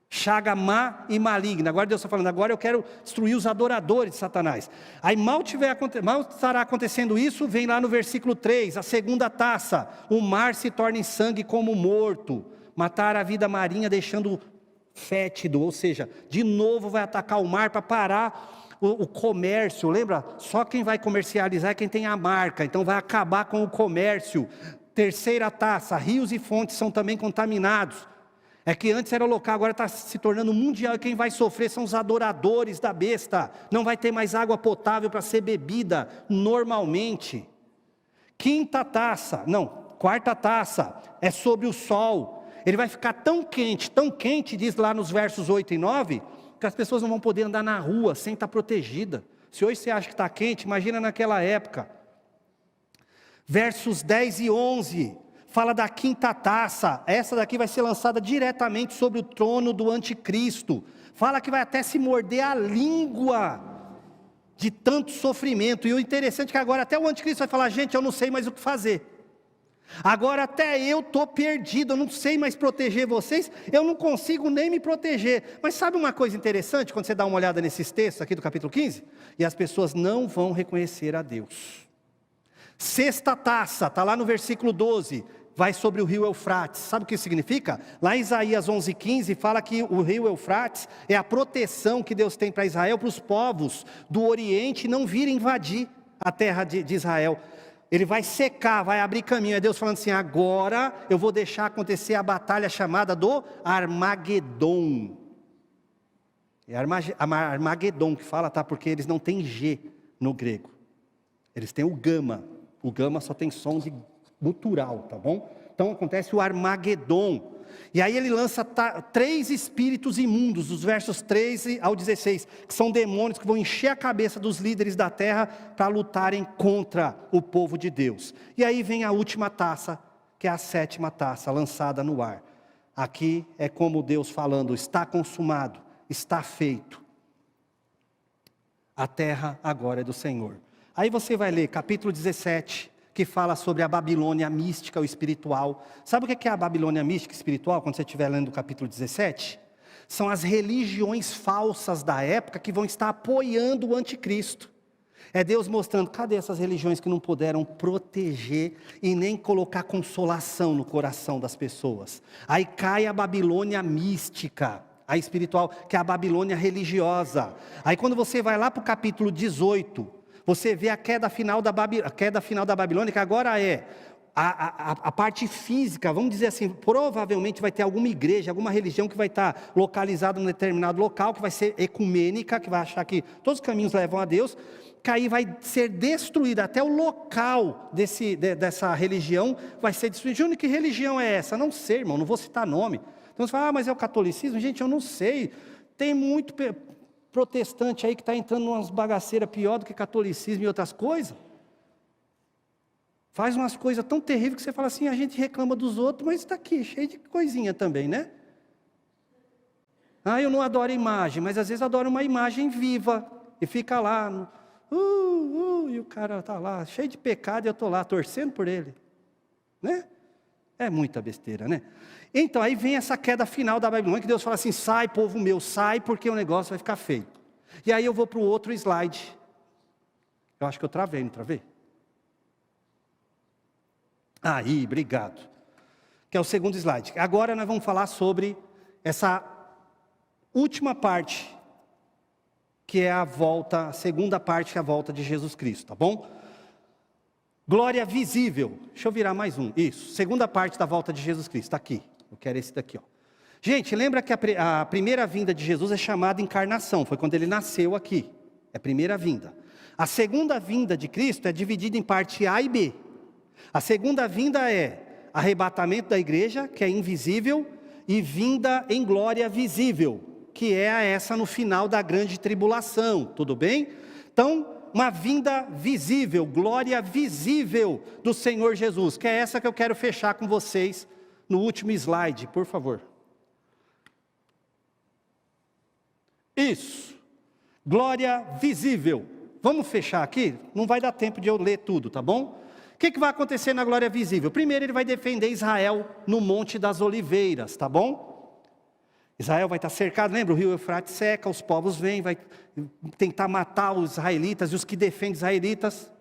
Chaga má e maligna. Agora Deus está falando, agora eu quero destruir os adoradores de Satanás. Aí mal estará acontecendo isso, vem lá no versículo 3, a segunda taça. O mar se torna em sangue como morto. Matar a vida marinha deixando fétido, ou seja, de novo vai atacar o mar para parar o comércio. Lembra? Só quem vai comercializar é quem tem a marca, então vai acabar com o comércio. Terceira taça, rios e fontes são também contaminados. É que antes era local, agora está se tornando mundial, e quem vai sofrer são os adoradores da besta. Não vai ter mais água potável para ser bebida normalmente. Quarta taça, é sobre o sol. Ele vai ficar tão quente, diz lá nos versos 8 e 9, que as pessoas não vão poder andar na rua sem estar protegida. Se hoje você acha que está quente, imagina naquela época. Versos 10 e 11, fala da quinta taça. Essa daqui vai ser lançada diretamente sobre o trono do anticristo. Fala que vai até se morder a língua de tanto sofrimento. E o interessante é que agora até o anticristo vai falar, gente, eu não sei mais o que fazer. Agora até eu estou perdido, eu não sei mais proteger vocês, eu não consigo nem me proteger. Mas sabe uma coisa interessante, quando você dá uma olhada nesses textos aqui do capítulo 15? E as pessoas não vão reconhecer a Deus. Sexta taça, está lá no versículo 12, vai sobre o rio Eufrates. Sabe o que isso significa? Lá em Isaías 11:15 fala que o rio Eufrates é a proteção que Deus tem para Israel, para os povos do Oriente não virem invadir a terra de Israel. Ele vai secar, vai abrir caminho. É Deus falando assim, agora eu vou deixar acontecer a batalha chamada do Armagedon. É Armagedon que fala, tá? Porque eles não têm G no grego. Eles têm o gama. O gama só tem som de gutural, tá bom? Então acontece o Armagedon. E aí ele lança 3 espíritos imundos, dos versos 13 ao 16, que são demônios que vão encher a cabeça dos líderes da terra para lutarem contra o povo de Deus. E aí vem a última taça, que é a 7ª taça, lançada no ar. Aqui é como Deus falando, está consumado, está feito. A terra agora é do Senhor. Aí você vai ler capítulo 17, que fala sobre a Babilônia mística ou espiritual. Sabe o que é a Babilônia mística e espiritual, quando você estiver lendo o capítulo 17? São as religiões falsas da época que vão estar apoiando o anticristo. É Deus mostrando, cadê essas religiões que não puderam proteger e nem colocar consolação no coração das pessoas? Aí cai a Babilônia mística, a espiritual, que é a Babilônia religiosa. Aí quando você vai lá para o capítulo 18, você vê a queda final da Babilônia, que agora é a parte física, vamos dizer assim, provavelmente vai ter alguma igreja, alguma religião que vai estar localizada num determinado local, que vai ser ecumênica, que vai achar que todos os caminhos levam a Deus, que aí vai ser destruída, até o local dessa religião vai ser destruído. Júnior, que religião é essa? Não sei, irmão, não vou citar nome. Então você fala, mas é o catolicismo? Gente, eu não sei, tem muito protestante aí que está entrando em umas bagaceiras pior do que catolicismo e outras coisas. Faz umas coisas tão terríveis que você fala assim, a gente reclama dos outros, mas está aqui, cheio de coisinha também, né? Ah, eu não adoro imagem, mas às vezes adoro uma imagem viva, e fica lá, e o cara está lá, cheio de pecado, e eu estou lá, torcendo por ele, né? É muita besteira, né? Então, aí vem essa queda final da Babilônia, que Deus fala assim, sai povo meu, sai, porque o negócio vai ficar feio. E aí eu vou para o outro slide, eu acho que eu travei, não travei? Aí, obrigado. Que é o segundo slide. Agora nós vamos falar sobre essa última parte, que é a volta, a segunda parte, que é a volta de Jesus Cristo, tá bom? Glória visível. Deixa eu virar mais um. Isso, segunda parte da volta de Jesus Cristo, está aqui. Eu quero esse daqui, ó. Gente, lembra que a primeira vinda de Jesus é chamada encarnação, foi quando ele nasceu aqui. É a primeira vinda. A segunda vinda de Cristo é dividida em parte A e B. A segunda vinda é arrebatamento da igreja, que é invisível, e vinda em glória visível, que é essa no final da grande tribulação, tudo bem? Então, uma vinda visível, glória visível do Senhor Jesus, que é essa que eu quero fechar com vocês no último slide, por favor. Isso, glória visível. Vamos fechar aqui? Não vai dar tempo de eu ler tudo, tá bom? O que vai acontecer na glória visível? Primeiro ele vai defender Israel no Monte das Oliveiras, tá bom? Israel vai estar cercado, lembra? O rio Eufrates seca, os povos vêm, vai tentar matar os israelitas e os que defendem os israelitas.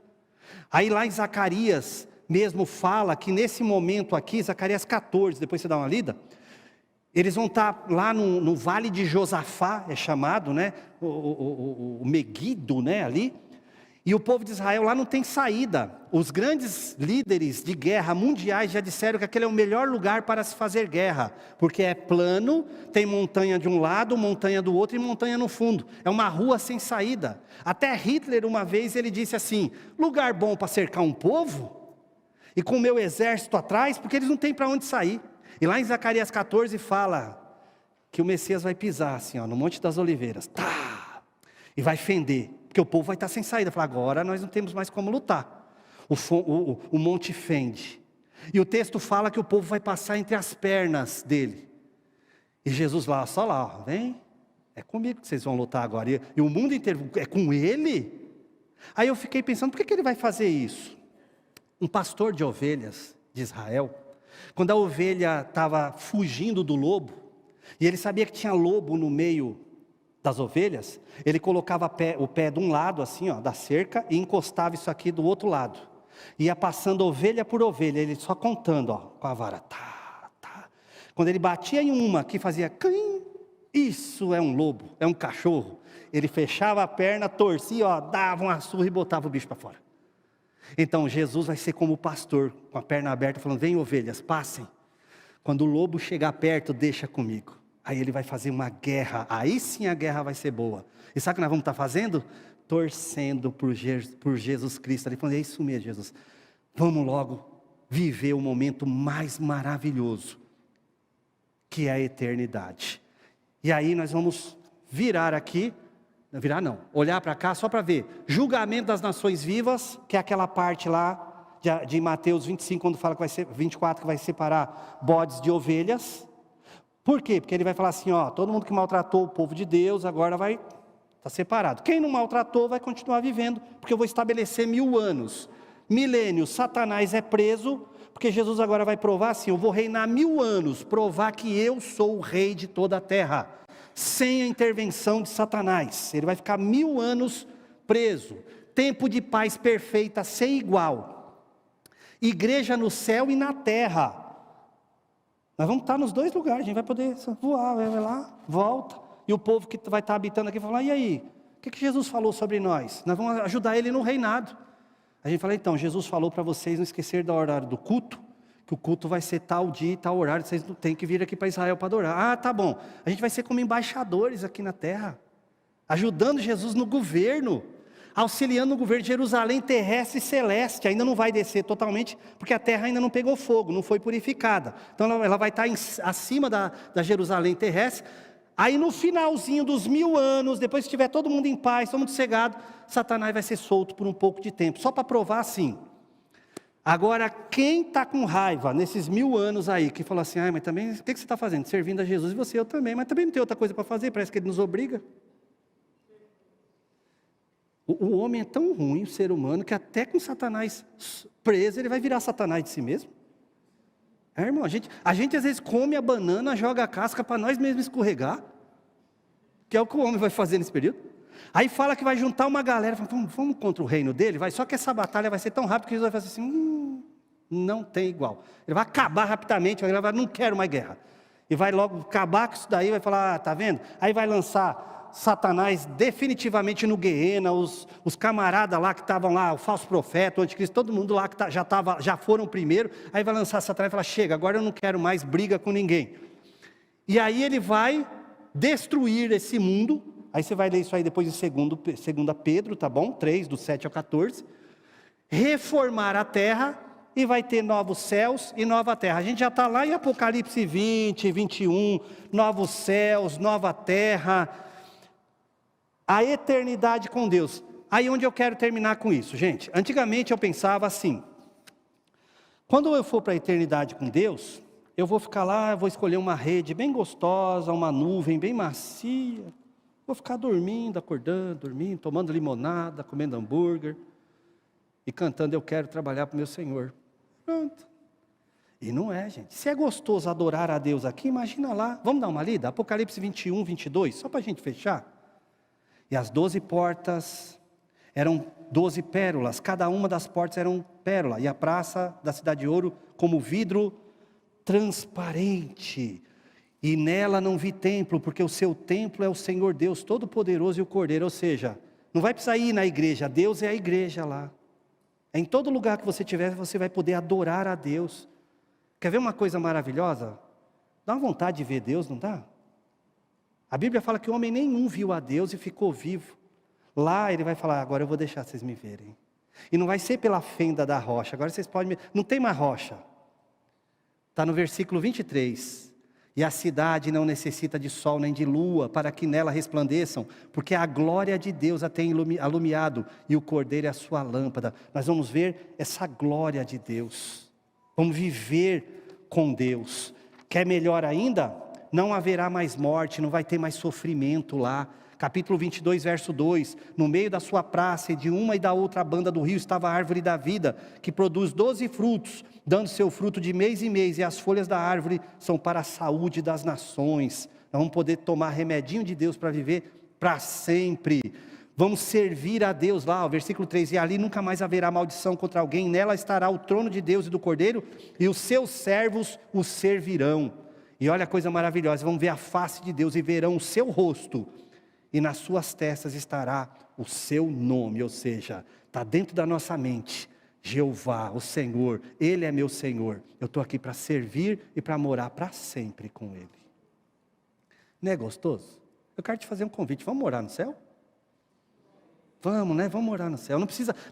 Aí lá em Zacarias mesmo fala que nesse momento aqui, Zacarias 14, depois você dá uma lida, eles vão estar lá no vale de Josafá, é chamado, né? O Meguido, né? Ali. E o povo de Israel lá não tem saída. Os grandes líderes de guerra mundiais já disseram que aquele é o melhor lugar para se fazer guerra, porque é plano, tem montanha de um lado, montanha do outro e montanha no fundo. É uma rua sem saída. Até Hitler uma vez ele disse assim, lugar bom para cercar um povo, e com o meu exército atrás, porque eles não têm para onde sair. E lá em Zacarias 14 fala que o Messias vai pisar assim, ó, no Monte das Oliveiras, tá, e vai fender. Porque o povo vai estar sem saída. Fala, agora nós não temos mais como lutar. O monte fende. E o texto fala que o povo vai passar entre as pernas dele. E Jesus lá, só lá, ó, vem, é comigo que vocês vão lutar agora. E o mundo inteiro, é com ele? Aí eu fiquei pensando, por que ele vai fazer isso? Um pastor de ovelhas de Israel, quando a ovelha estava fugindo do lobo, e ele sabia que tinha lobo no meio das ovelhas, ele colocava o pé de um lado assim, ó, da cerca, e encostava isso aqui do outro lado, ia passando ovelha por ovelha, ele só contando, ó, com a vara, tá, tá. Quando ele batia em uma que fazia clim, isso é um lobo, é um cachorro, ele fechava a perna, torcia, ó, dava uma surra e botava o bicho para fora. Então Jesus vai ser como o pastor, com a perna aberta, falando, vem ovelhas, passem, quando o lobo chegar perto, deixa comigo. Aí ele vai fazer uma guerra, aí sim a guerra vai ser boa. E sabe o que nós vamos estar fazendo? Torcendo por Jesus Cristo. Ele falou, é isso mesmo, Jesus. Vamos logo viver o momento mais maravilhoso, que é a eternidade. E aí nós vamos virar aqui, olhar para cá só para ver. Julgamento das nações vivas, que é aquela parte lá de Mateus 25, quando fala que vai ser 24, que vai separar bodes de ovelhas. Por quê? Porque ele vai falar assim, ó, todo mundo que maltratou o povo de Deus, agora vai estar separado. Quem não maltratou vai continuar vivendo, porque eu vou estabelecer 1000 anos. Milênio, Satanás é preso, porque Jesus agora vai provar assim, eu vou reinar 1000 anos, provar que eu sou o rei de toda a terra, sem a intervenção de Satanás. Ele vai ficar 1000 anos preso. Tempo de paz perfeita, sem igual. Igreja no céu e na terra. Nós vamos estar nos dois lugares, a gente vai poder voar, vai lá, volta. E o povo que vai estar habitando aqui vai falar, e aí? O que Jesus falou sobre nós? Nós vamos ajudar ele no reinado. A gente fala, então, Jesus falou para vocês não esquecer do horário do culto, que o culto vai ser tal dia e tal horário, vocês não têm que vir aqui para Israel para adorar. Ah, tá bom. A gente vai ser como embaixadores aqui na terra, ajudando Jesus no governo, auxiliando o governo de Jerusalém terrestre e celeste. Ainda não vai descer totalmente, porque a terra ainda não pegou fogo, não foi purificada. Então ela vai estar acima da Jerusalém terrestre. Aí no finalzinho dos 1000 anos, depois que estiver todo mundo em paz, todo mundo sossegado, Satanás vai ser solto por um pouco de tempo, só para provar assim. Agora, quem está com raiva nesses 1000 anos aí, que falou assim, mas também, o que você está fazendo? Servindo a Jesus, e você, eu também, mas também não tem outra coisa para fazer, parece que ele nos obriga. O homem é tão ruim, o ser humano, que até com Satanás preso, ele vai virar Satanás de si mesmo. Irmão, a gente às vezes come a banana, joga a casca para nós mesmos escorregar, que é o que o homem vai fazer nesse período. Aí fala que vai juntar uma galera, fala, vamos contra o reino dele, só que essa batalha vai ser tão rápida que Jesus vai fazer assim, não tem igual. Ele vai acabar rapidamente, ele vai falar, não quero mais guerra. E vai logo acabar com isso daí, vai falar, tá vendo? Aí vai lançar Satanás definitivamente no Guiena, os camaradas lá que estavam lá, o falso profeta, o anticristo, todo mundo lá que já foram primeiro, aí vai lançar Satanás e falar, chega, agora eu não quero mais briga com ninguém. E aí ele vai destruir esse mundo. Aí você vai ler isso aí depois em 2 Pedro, tá bom? 3, do 7 ao 14. Reformar a terra e vai ter novos céus e nova terra. A gente já está lá em Apocalipse 20, 21, novos céus, nova terra. A eternidade com Deus. Aí onde eu quero terminar com isso, gente. Antigamente eu pensava assim, quando eu for para a eternidade com Deus, eu vou ficar lá, vou escolher uma rede bem gostosa, uma nuvem bem macia, vou ficar dormindo, acordando, dormindo, tomando limonada, comendo hambúrguer e cantando, eu quero trabalhar para o meu Senhor. Pronto. E não é, gente. Se é gostoso adorar a Deus aqui, imagina lá. Vamos dar uma lida? Apocalipse 21, 22, só para a gente fechar. E as 12 portas eram 12 pérolas, cada uma das portas era uma pérola. E a praça da cidade de ouro como vidro transparente. E nela não vi templo, porque o seu templo é o Senhor Deus Todo-Poderoso e o Cordeiro. Ou seja, não vai precisar ir na igreja, Deus é a igreja lá. Em todo lugar que você estiver, você vai poder adorar a Deus. Quer ver uma coisa maravilhosa? Dá uma vontade de ver Deus, não dá? A Bíblia fala que homem nenhum viu a Deus e ficou vivo. Lá ele vai falar, agora eu vou deixar vocês me verem. E não vai ser pela fenda da rocha, agora vocês podem... Não tem mais rocha. Está no versículo 23. E a cidade não necessita de sol nem de lua, para que nela resplandeçam, porque a glória de Deus a tem alumiado, e o Cordeiro é a sua lâmpada. Nós vamos ver essa glória de Deus. Vamos viver com Deus. Quer melhor ainda? Não haverá mais morte, não vai ter mais sofrimento lá. Capítulo 22, verso 2, no meio da sua praça e de uma e da outra banda do rio estava a árvore da vida, que produz 12 frutos, dando seu fruto de mês em mês, e as folhas da árvore são para a saúde das nações. Nós vamos poder tomar remedinho de Deus para viver para sempre. Vamos servir a Deus lá, o versículo 3, e ali nunca mais haverá maldição contra alguém, nela estará o trono de Deus e do Cordeiro, e os seus servos o servirão. E olha a coisa maravilhosa, vão ver a face de Deus e verão o seu rosto, e nas suas testas estará o seu nome, ou seja, está dentro da nossa mente, Jeová, o Senhor, Ele é meu Senhor, eu estou aqui para servir e para morar para sempre com Ele. Não é gostoso? Eu quero te fazer um convite, vamos morar no céu? Vamos, né? Vamos morar no céu,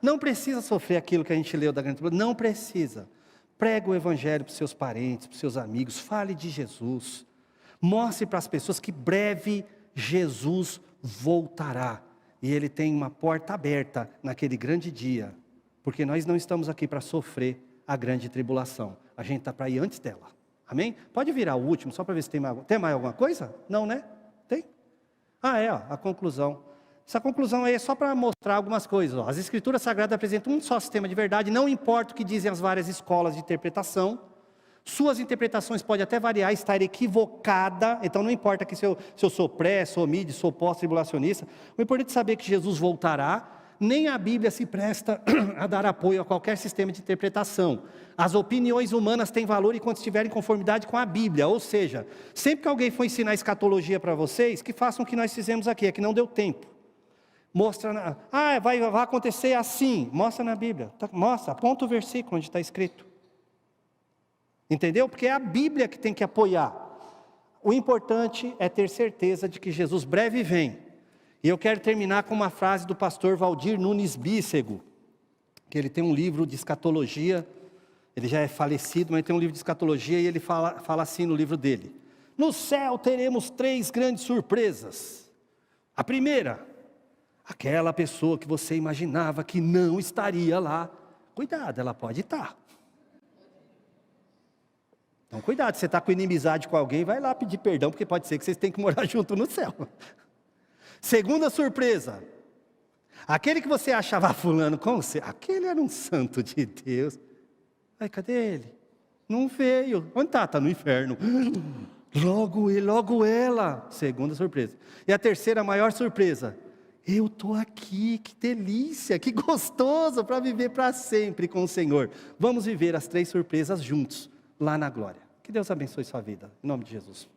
não precisa sofrer aquilo que a gente leu da grande tribulação, não precisa. Prega o evangelho para os seus parentes, para os seus amigos, fale de Jesus, mostre para as pessoas que breve Jesus voltará, e Ele tem uma porta aberta naquele grande dia, porque nós não estamos aqui para sofrer a grande tribulação, a gente está para ir antes dela, amém? Pode virar o último, só para ver se tem mais alguma coisa? Não, né? Tem? A conclusão. Essa conclusão aí é só para mostrar algumas coisas. As Escrituras Sagradas apresentam um só sistema de verdade, não importa o que dizem as várias escolas de interpretação, suas interpretações podem até variar, estar equivocada, então não importa que se eu sou pré, sou mid, sou pós-tribulacionista, o importante é saber que Jesus voltará. Nem a Bíblia se presta a dar apoio a qualquer sistema de interpretação. As opiniões humanas têm valor enquanto estiverem em conformidade com a Bíblia, ou seja, sempre que alguém for ensinar escatologia para vocês, que façam o que nós fizemos aqui, é que não deu tempo. Vai acontecer assim. Mostra na Bíblia. Mostra, aponta o versículo onde está escrito. Entendeu? Porque é a Bíblia que tem que apoiar. O importante é ter certeza de que Jesus breve vem. E eu quero terminar com uma frase do pastor Valdir Nunes Bícego, que ele tem um livro de escatologia. Ele já é falecido, mas tem um livro de escatologia e ele fala assim no livro dele: no céu teremos 3 grandes surpresas. A primeira, aquela pessoa que você imaginava que não estaria lá, cuidado, ela pode estar. Então cuidado, você está com inimizade com alguém, vai lá pedir perdão, porque pode ser que vocês tenham que morar junto no céu. Segunda surpresa, aquele que você achava, fulano, como você? Aquele era um santo de Deus. Ai, cadê ele? Não veio. Onde está? Está no inferno. Logo ele, logo ela. Segunda surpresa. E a terceira, maior surpresa, eu estou aqui, que delícia, que gostoso para viver para sempre com o Senhor. Vamos viver as 3 surpresas juntos, lá na glória. Que Deus abençoe sua vida, em nome de Jesus.